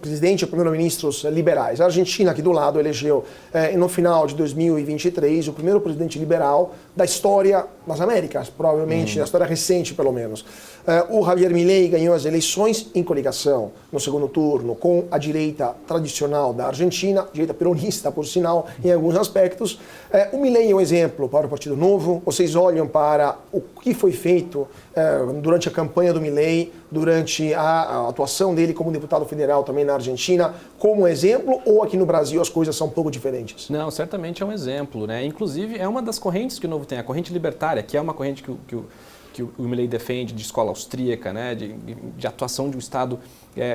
presidente e primeiro-ministros liberais. A Argentina, aqui do lado, elegeu no final de 2023 o primeiro presidente liberal da história das Américas, provavelmente, da história recente, pelo menos. O Javier Milei ganhou as eleições em coligação no segundo turno com a direita tradicional da Argentina, direita peronista, por sinal, em alguns aspectos. O Milei é um exemplo para o Partido Novo. Vocês olham para o que foi feito durante a campanha do Milei, durante a atuação dele como deputado federal também na Argentina, como exemplo, ou aqui no Brasil as coisas são um pouco diferentes? Não, certamente é um exemplo, né? Inclusive, é uma das correntes que o Novo tem, a corrente libertária, que é uma corrente que o Milei defende, de escola austríaca, né? de atuação de um Estado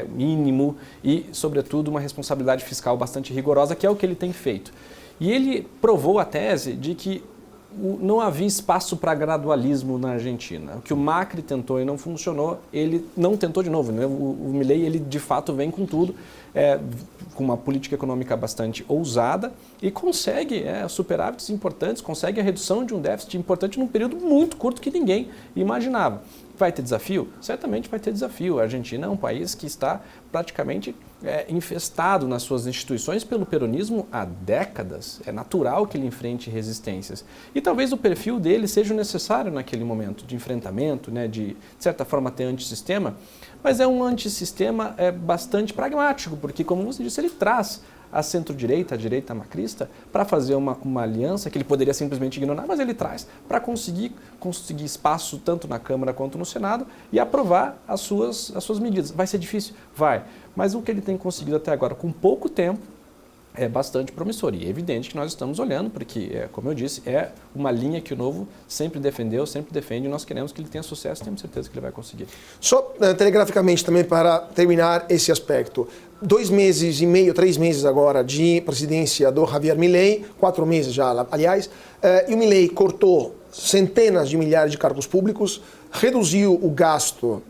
mínimo e, sobretudo, uma responsabilidade fiscal bastante rigorosa, que é o que ele tem feito. E ele provou a tese de que não havia espaço para gradualismo na Argentina. O que o Macri tentou e não funcionou, ele não tentou de novo. Né? O Milei, ele de fato vem com tudo, com uma política econômica bastante ousada e consegue superávites importantes, consegue a redução de um déficit importante num período muito curto que ninguém imaginava. Vai ter desafio? Certamente vai ter desafio. A Argentina é um país que está praticamente infestado nas suas instituições pelo peronismo há décadas. É natural que ele enfrente resistências. E talvez o perfil dele seja necessário naquele momento de enfrentamento, né, de certa forma ter antissistema, mas é um antissistema bastante pragmático, porque, como você disse, ele traz a centro-direita, a direita macrista, para fazer uma aliança que ele poderia simplesmente ignorar, mas ele traz para conseguir espaço tanto na Câmara quanto no Senado e aprovar as suas medidas. Vai ser difícil? Vai. Mas o que ele tem conseguido até agora, com pouco tempo, é bastante promissor. E é evidente que nós estamos olhando, porque, como eu disse, é uma linha que o Novo sempre defendeu, sempre defende, e nós queremos que ele tenha sucesso, temos certeza que ele vai conseguir. Só telegraficamente também para terminar esse aspecto. 2 meses e meio, 3 meses agora de presidência do Javier Milei, 4 meses já, aliás, e o Milei cortou centenas de milhares de cargos públicos, reduziu o gasto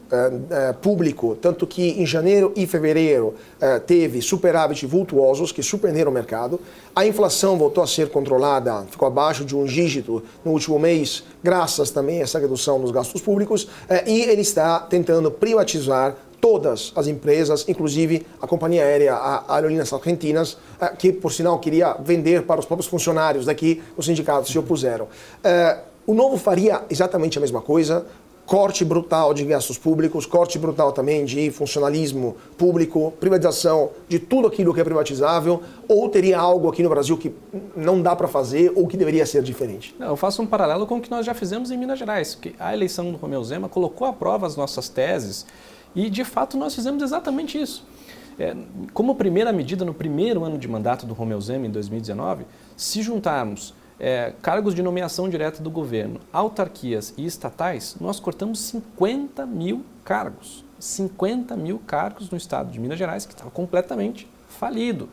público, tanto que em janeiro e fevereiro teve superávit vultuosos que surpreenderam o mercado. A inflação voltou a ser controlada, ficou abaixo de um dígito no último mês, graças também a essa redução dos gastos públicos, e ele está tentando privatizar todas as empresas, inclusive a companhia aérea, a Aerolíneas Argentinas, que por sinal queria vender para os próprios funcionários daqui, os sindicatos se opuseram. O Novo faria exatamente a mesma coisa, corte brutal de gastos públicos, corte brutal também de funcionalismo público, privatização de tudo aquilo que é privatizável, ou teria algo aqui no Brasil que não dá para fazer ou que deveria ser diferente? Não, eu faço um paralelo com o que nós já fizemos em Minas Gerais, que a eleição do Romeu Zema colocou à prova as nossas teses e, de fato, nós fizemos exatamente isso. Como primeira medida, no primeiro ano de mandato do Romeu Zema, em 2019, se juntarmos cargos de nomeação direta do governo, autarquias e estatais, nós cortamos 50 mil cargos. 50 mil cargos no estado de Minas Gerais, que estava completamente falido.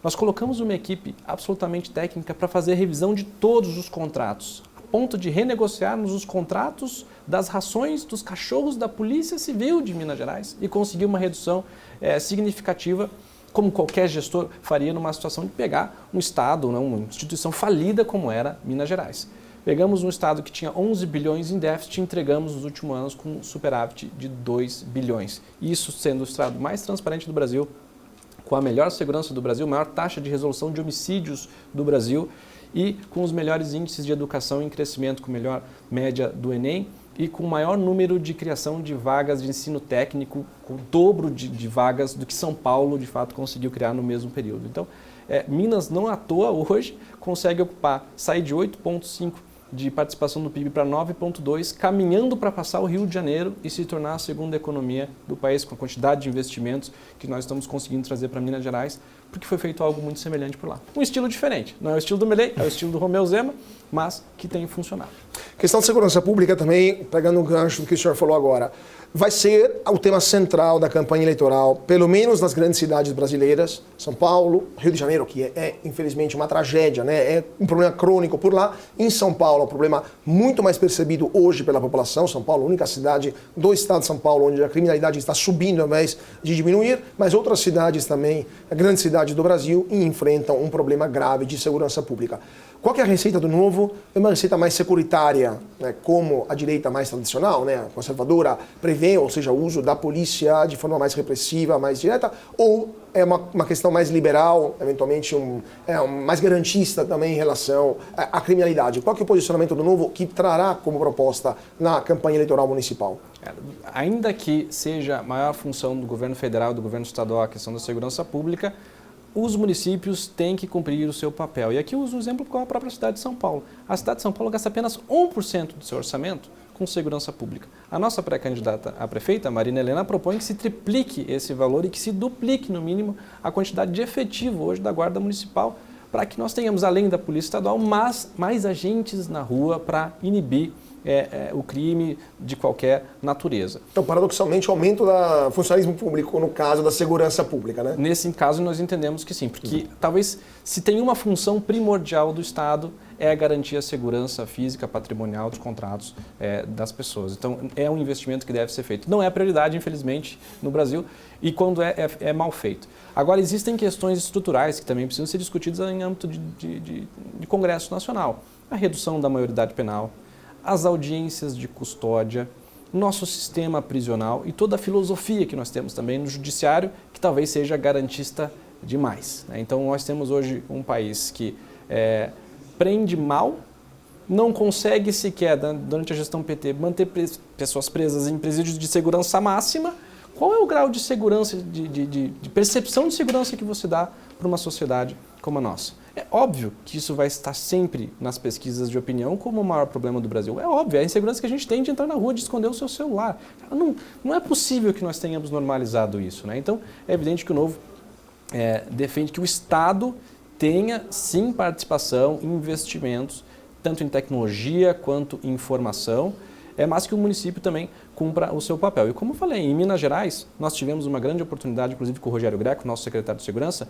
Nós colocamos uma equipe absolutamente técnica para fazer a revisão de todos os contratos, a ponto de renegociarmos os contratos das rações dos cachorros da Polícia Civil de Minas Gerais e conseguir uma redução significativa, como qualquer gestor faria numa situação de pegar um estado, uma instituição falida como era Minas Gerais. Pegamos um estado que tinha 11 bilhões em déficit e entregamos nos últimos anos com um superávit de 2 bilhões. Isso sendo o estado mais transparente do Brasil, com a melhor segurança do Brasil, maior taxa de resolução de homicídios do Brasil e com os melhores índices de educação em crescimento, com a melhor média do Enem, e com o maior número de criação de vagas de ensino técnico, com o dobro de vagas do que São Paulo, de fato, conseguiu criar no mesmo período. Então, Minas, não à toa, hoje, consegue sair de 8,5% de participação do PIB para 9,2%, caminhando para passar o Rio de Janeiro e se tornar a segunda economia do país, com a quantidade de investimentos que nós estamos conseguindo trazer para Minas Gerais, porque foi feito algo muito semelhante por lá. Um estilo diferente, não é o estilo do Milei, é o estilo do Romeu Zema, mas que tem funcionado. Questão de segurança pública também, pegando um gancho do que o senhor falou agora, vai ser o tema central da campanha eleitoral, pelo menos nas grandes cidades brasileiras, São Paulo, Rio de Janeiro, que infelizmente uma tragédia, né? É um problema crônico por lá. Em São Paulo, é um problema muito mais percebido hoje pela população. São Paulo, a única cidade do estado de São Paulo onde a criminalidade está subindo ao invés de diminuir, mas outras cidades também, grandes cidades do Brasil, enfrentam um problema grave de segurança pública. Qual que é a receita do Novo? É uma receita mais securitária, né, como a direita mais tradicional, né, conservadora, prevê, ou seja, o uso da polícia de forma mais repressiva, mais direta, ou é uma questão mais liberal, eventualmente mais garantista também em relação à criminalidade? Qual que é o posicionamento do Novo que trará como proposta na campanha eleitoral municipal? Ainda que seja a maior função do governo federal e do governo estadual a questão da segurança pública, os municípios têm que cumprir o seu papel. E aqui eu uso um exemplo com a própria cidade de São Paulo. A cidade de São Paulo gasta apenas 1% do seu orçamento com segurança pública. A nossa pré-candidata a prefeita, Marina Helena, propõe que se triplique esse valor e que se duplique, no mínimo, a quantidade de efetivo hoje da Guarda Municipal, para que nós tenhamos, além da Polícia Estadual, mais agentes na rua para inibir o crime de qualquer natureza. Então, paradoxalmente, o aumento do funcionalismo público no caso da segurança pública, né? Nesse caso, nós entendemos que sim, porque talvez se tem uma função primordial do Estado é garantir a segurança física, patrimonial dos contratos das pessoas. Então, é um investimento que deve ser feito. Não é prioridade, infelizmente, no Brasil, e quando é mal feito. Agora, existem questões estruturais que também precisam ser discutidas em âmbito de Congresso Nacional. A redução da maioridade penal, as audiências de custódia, nosso sistema prisional e toda a filosofia que nós temos também no judiciário, que talvez seja garantista demais, né? Então nós temos hoje um país que prende mal, não consegue sequer, durante a gestão PT, manter pessoas presas em presídios de segurança máxima. Qual é o grau de segurança, de percepção de segurança que você dá para uma sociedade como a nossa? É óbvio que isso vai estar sempre nas pesquisas de opinião como o maior problema do Brasil. É óbvio, é a insegurança que a gente tem de entrar na rua, de esconder o seu celular. Não é possível que nós tenhamos normalizado isso, né? Então, é evidente que o Novo defende que o Estado tenha, sim, participação, investimentos, tanto em tecnologia quanto em informação, mas que o município também cumpra o seu papel. E como eu falei, em Minas Gerais, nós tivemos uma grande oportunidade, inclusive com o Rogério Greco, nosso secretário de Segurança,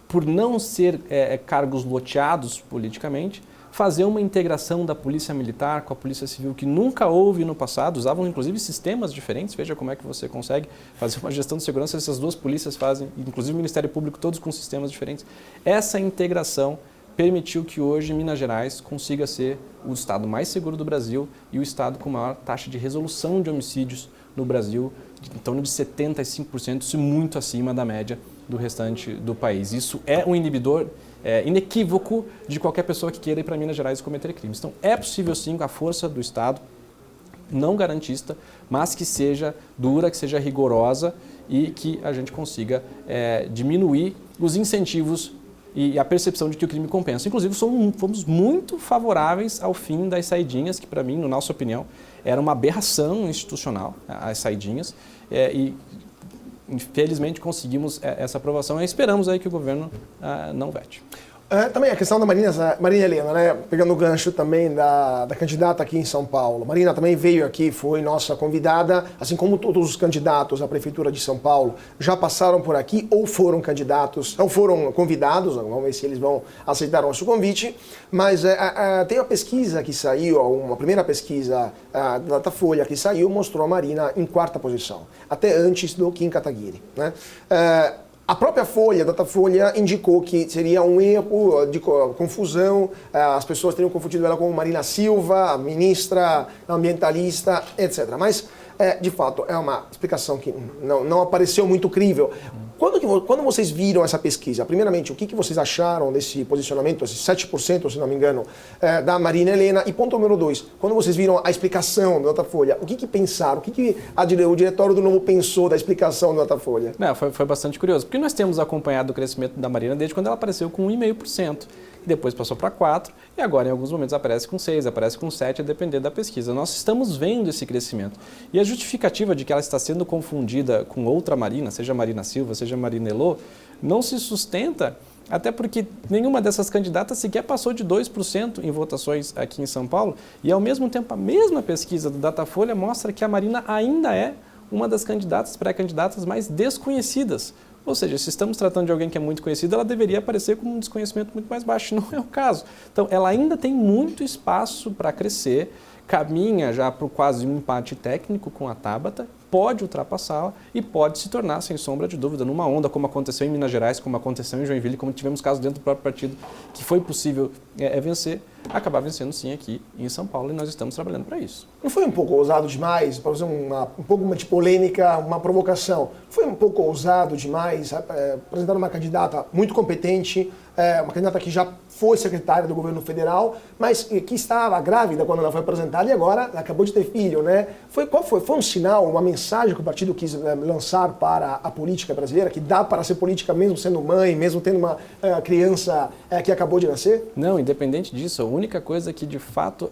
por não ser cargos loteados politicamente, fazer uma integração da Polícia Militar com a Polícia Civil, que nunca houve no passado, usavam inclusive sistemas diferentes. Veja como é que você consegue fazer uma gestão de segurança, essas duas polícias fazem, inclusive o Ministério Público, todos com sistemas diferentes. Essa integração permitiu que hoje Minas Gerais consiga ser o estado mais seguro do Brasil e o estado com maior taxa de resolução de homicídios no Brasil, em torno de 75%, isso muito acima da média do restante do país. Isso é um inibidor inequívoco de qualquer pessoa que queira ir para Minas Gerais e cometer crimes. Então, é possível sim, com a força do Estado, não garantista, mas que seja dura, que seja rigorosa e que a gente consiga diminuir os incentivos e a percepção de que o crime compensa. Inclusive, fomos muito favoráveis ao fim das saidinhas, que para mim, na nossa opinião, era uma aberração institucional, as saidinhas, e infelizmente conseguimos essa aprovação e esperamos aí que o governo não vete. Também a questão da Marina Helena, né? Pegando o gancho também da candidata aqui em São Paulo. Marina também veio aqui, foi nossa convidada, assim como todos os candidatos à Prefeitura de São Paulo já passaram por aqui ou foram candidatos, ou foram convidados, vamos ver se eles vão aceitar o nosso convite, mas tem uma pesquisa que saiu, uma primeira pesquisa da Datafolha que saiu, mostrou a Marina em 4ª posição, até antes do Kim Kataguiri, né? A própria Folha, a Datafolha, indicou que seria um erro de confusão, as pessoas teriam confundido ela com Marina Silva, ministra ambientalista, etc. Mas, de fato, é uma explicação que não apareceu muito crível. Quando vocês viram essa pesquisa, primeiramente, o que vocês acharam desse posicionamento, esses 7%, se não me engano, da Marina Helena? E ponto número 2, quando vocês viram a explicação da Datafolha, o que pensaram? O que o diretório do Novo pensou da explicação da Datafolha? Foi bastante curioso, porque nós temos acompanhado o crescimento da Marina desde quando ela apareceu com 1,5%. Depois passou para 4% e agora em alguns momentos aparece com 6%, aparece com 7%, a depender da pesquisa. Nós estamos vendo esse crescimento. E a justificativa de que ela está sendo confundida com outra Marina, seja Marina Silva, seja Marina Elô, não se sustenta, até porque nenhuma dessas candidatas sequer passou de 2% em votações aqui em São Paulo. E ao mesmo tempo, a mesma pesquisa do Datafolha mostra que a Marina ainda é uma das candidatas, pré-candidatas mais desconhecidas. Ou seja, se estamos tratando de alguém que é muito conhecido, ela deveria aparecer com um desconhecimento muito mais baixo. Não é o caso. Então, ela ainda tem muito espaço para crescer, caminha já para quase um empate técnico com a Tabata, pode ultrapassá-la e pode se tornar, sem sombra de dúvida, numa onda, como aconteceu em Minas Gerais, como aconteceu em Joinville, como tivemos casos dentro do próprio partido, que foi possível vencer, acabar vencendo sim aqui em São Paulo, e nós estamos trabalhando para isso. Não foi um pouco ousado demais, para fazer um pouco de polêmica, uma provocação, foi um pouco ousado demais apresentar uma candidata muito competente, uma candidata que já foi secretária do governo federal, mas que estava grávida quando ela foi apresentada e agora acabou de ter filho, né? Foi um sinal, uma mensagem que o partido quis lançar para a política brasileira, que dá para ser política mesmo sendo mãe, mesmo tendo uma criança que acabou de nascer? Não, independente disso, a única coisa que de fato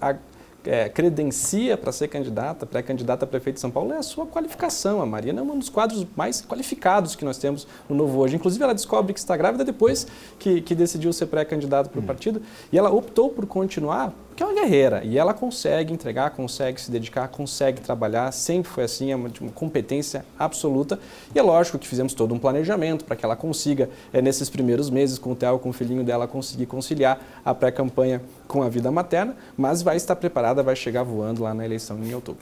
credencia para ser candidata, pré-candidata a prefeito de São Paulo, é a sua qualificação. A Marina é um dos quadros mais qualificados que nós temos no Novo hoje. Inclusive, ela descobre que está grávida depois que decidiu ser pré-candidata para o partido. E ela optou por continuar, porque é uma guerreira. E ela consegue entregar, consegue se dedicar, consegue trabalhar. Sempre foi assim, é uma competência absoluta. E é lógico que fizemos todo um planejamento para que ela consiga, nesses primeiros meses, com o Theo, com o filhinho dela, conseguir conciliar a pré-campanha com a vida materna, mas vai estar preparada, vai chegar voando lá na eleição em outubro.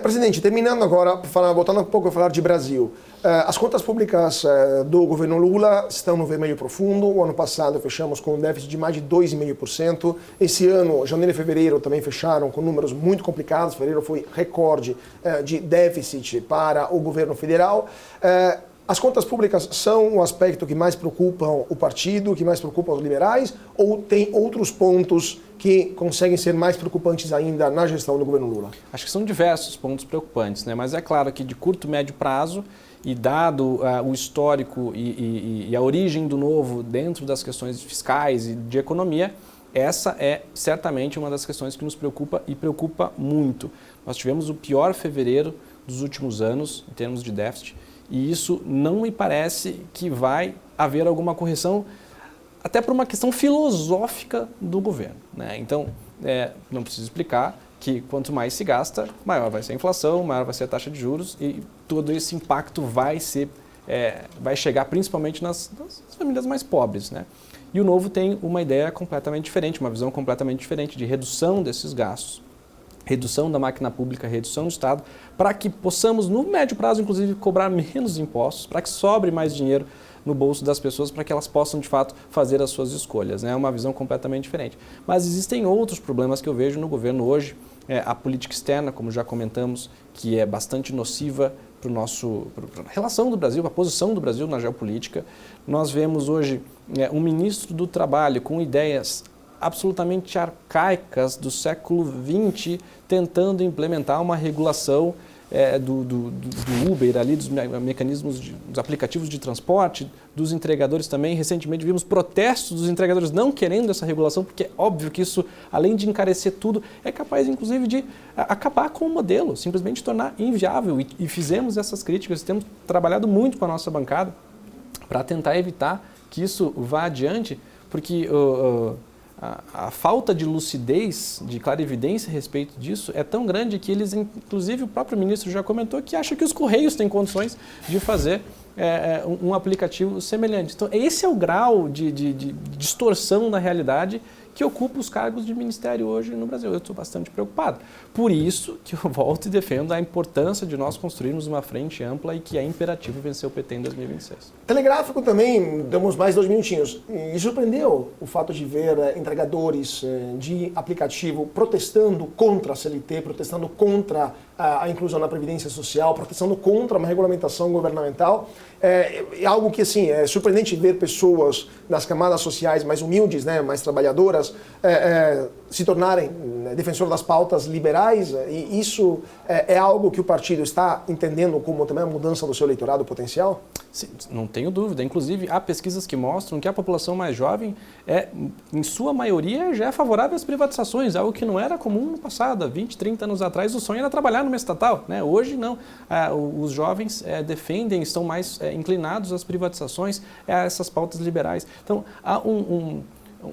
Presidente, terminando agora, voltando um pouco a falar de Brasil. As contas públicas do governo Lula estão no vermelho profundo. O ano passado fechamos com um déficit de mais de 2,5%. Esse ano, janeiro e fevereiro, também fecharam com números muito complicados. Fevereiro foi recorde de déficit para o governo federal. As contas públicas são o aspecto que mais preocupa o partido, que mais preocupa os liberais, ou tem outros pontos que conseguem ser mais preocupantes ainda na gestão do governo Lula? Acho que são diversos pontos preocupantes, né? Mas é claro que de curto e médio prazo, e dado o histórico e a origem do novo dentro das questões fiscais e de economia, essa é certamente uma das questões que nos preocupa e preocupa muito. Nós tivemos o pior fevereiro dos últimos anos em termos de déficit, e isso não me parece que vai haver alguma correção, até por uma questão filosófica do governo, né? Então, não preciso explicar que quanto mais se gasta, maior vai ser a inflação, maior vai ser a taxa de juros, e todo esse impacto vai chegar principalmente nas famílias mais pobres, né? E o Novo tem uma ideia completamente diferente, uma visão completamente diferente de redução desses gastos, redução da máquina pública, redução do Estado, para que possamos, no médio prazo, inclusive, cobrar menos impostos, para que sobre mais dinheiro no bolso das pessoas, para que elas possam, de fato, fazer as suas escolhas. É uma visão completamente diferente. Mas existem outros problemas que eu vejo no governo hoje. A política externa, como já comentamos, que é bastante nociva para a relação do Brasil, para a posição do Brasil na geopolítica. Nós vemos hoje um ministro do Trabalho com ideias absolutamente arcaicas do século XX, tentando implementar uma regulação do Uber, ali, dos mecanismos, dos aplicativos de transporte, dos entregadores também. Recentemente vimos protestos dos entregadores não querendo essa regulação, porque é óbvio que isso, além de encarecer tudo, é capaz inclusive de acabar com o modelo, simplesmente tornar inviável. E fizemos essas críticas, temos trabalhado muito com a nossa bancada para tentar evitar que isso vá adiante, porque a falta de lucidez, de clarividência a respeito disso é tão grande que eles, inclusive o próprio ministro já comentou, que acha que os Correios têm condições de fazer um aplicativo semelhante. Então, esse é o grau de distorção na realidade que ocupa os cargos de ministério hoje no Brasil. Eu estou bastante preocupado. Por isso que eu volto e defendo a importância de nós construirmos uma frente ampla e que é imperativo vencer o PT em 2026. Telegráfico também, damos mais 2 minutinhos. E surpreendeu o fato de ver entregadores de aplicativo protestando contra a CLT, protestando contra a inclusão na Previdência Social, protestando contra uma regulamentação governamental. É algo que, assim, é surpreendente ver pessoas das camadas sociais mais humildes, né, mais trabalhadoras, se tornarem defensor das pautas liberais, e isso é algo que o partido está entendendo como também a mudança do seu eleitorado potencial? Sim, não tenho dúvida. Inclusive, há pesquisas que mostram que a população mais jovem, em sua maioria, já é favorável às privatizações, algo que não era comum no passado. Há 20, 30 anos atrás, o sonho era trabalhar numa estatal, né? Hoje, não. Os jovens defendem, estão mais inclinados às privatizações, a essas pautas liberais. Então, há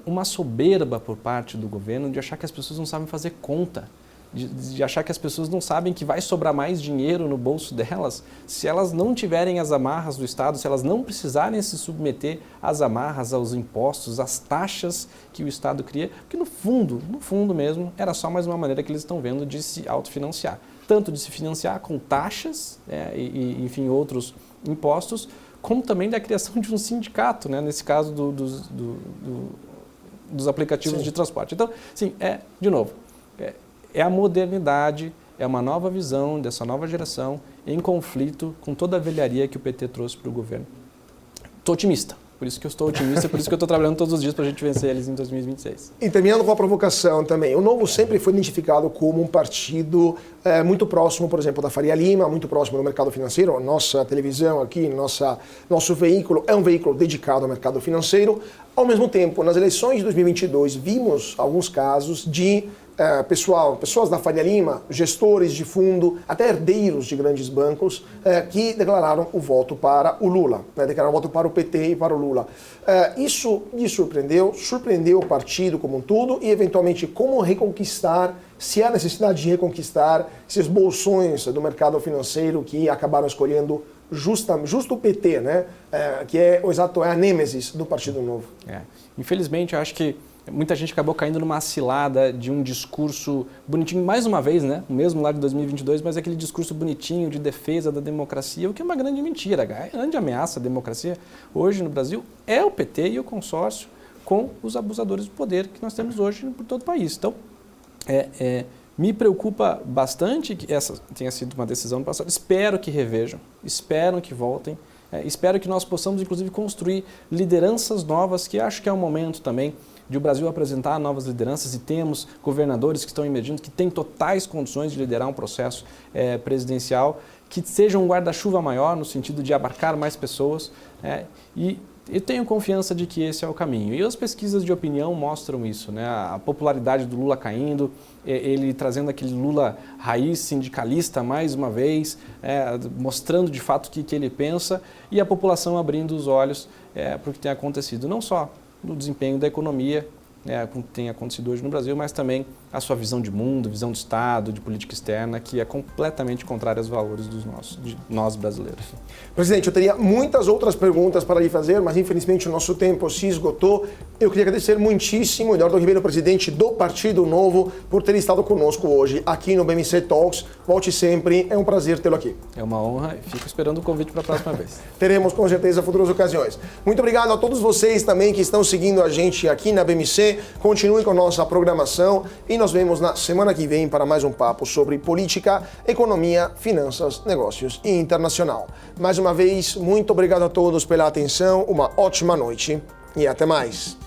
uma soberba por parte do governo de achar que as pessoas não sabem fazer conta, de achar que as pessoas não sabem que vai sobrar mais dinheiro no bolso delas se elas não tiverem as amarras do Estado, se elas não precisarem se submeter às amarras, aos impostos, às taxas que o Estado cria, porque no fundo mesmo, era só mais uma maneira que eles estão vendo de se autofinanciar. Tanto de se financiar com taxas enfim, outros impostos, como também da criação de um sindicato, né? Nesse caso dos aplicativos Sim. de transporte. Então, sim, de novo, é a modernidade, é uma nova visão dessa nova geração em conflito com toda a velharia que o PT trouxe para o governo. Estou otimista, por isso que eu estou otimista, por isso que eu estou trabalhando todos os dias para a gente vencer eles em 2026. E terminando com a provocação também, o Novo sempre foi identificado como um partido muito próximo, por exemplo, da Faria Lima, muito próximo do mercado financeiro. Nossa televisão aqui, nosso veículo é um veículo dedicado ao mercado financeiro. Ao mesmo tempo, nas eleições de 2022, vimos alguns casos de pessoas da Faria Lima, gestores de fundo, até herdeiros de grandes bancos, que declararam o voto para o Lula, declararam o voto para o PT e para o Lula. Isso me surpreendeu o partido como um todo e, eventualmente, como reconquistar, se há necessidade de reconquistar esses bolsões do mercado financeiro que acabaram escolhendo justo o PT, né? Que é a nêmesis do Partido Novo. Infelizmente, eu acho que muita gente acabou caindo numa cilada de um discurso bonitinho, mais uma vez, né? O mesmo lá de 2022, mas aquele discurso bonitinho de defesa da democracia, o que é uma grande mentira. A grande ameaça à democracia hoje no Brasil é o PT e o consórcio com os abusadores do poder que nós temos hoje por todo o país. Então, me preocupa bastante que essa tenha sido uma decisão no passado. Espero que revejam, espero que voltem, espero que nós possamos, inclusive, construir lideranças novas, que acho que é um momento também de o Brasil apresentar novas lideranças, e temos governadores que estão emergindo, que têm totais condições de liderar um processo presidencial, que seja um guarda-chuva maior, no sentido de abarcar mais pessoas, e eu tenho confiança de que esse é o caminho. E as pesquisas de opinião mostram isso, né? A popularidade do Lula caindo, ele trazendo aquele Lula raiz sindicalista mais uma vez, mostrando de fato o que ele pensa, e a população abrindo os olhos para o que tem acontecido, não só no desempenho da economia, como tem acontecido hoje no Brasil, mas também a sua visão de mundo, visão de Estado, de política externa, que é completamente contrária aos valores de nós brasileiros. Presidente, eu teria muitas outras perguntas para lhe fazer, mas infelizmente o nosso tempo se esgotou. Eu queria agradecer muitíssimo Eduardo Ribeiro, presidente do Partido Novo, por ter estado conosco hoje aqui no BMC Talks. Volte sempre, é um prazer tê-lo aqui. É uma honra e fico esperando o convite para a próxima vez. Teremos com certeza futuras ocasiões. Muito obrigado a todos vocês também que estão seguindo a gente aqui na BMC. Continue com a nossa programação e nós vemos na semana que vem para mais um papo sobre política, economia, finanças, negócios e internacional. Mais uma vez, muito obrigado a todos pela atenção, uma ótima noite e até mais.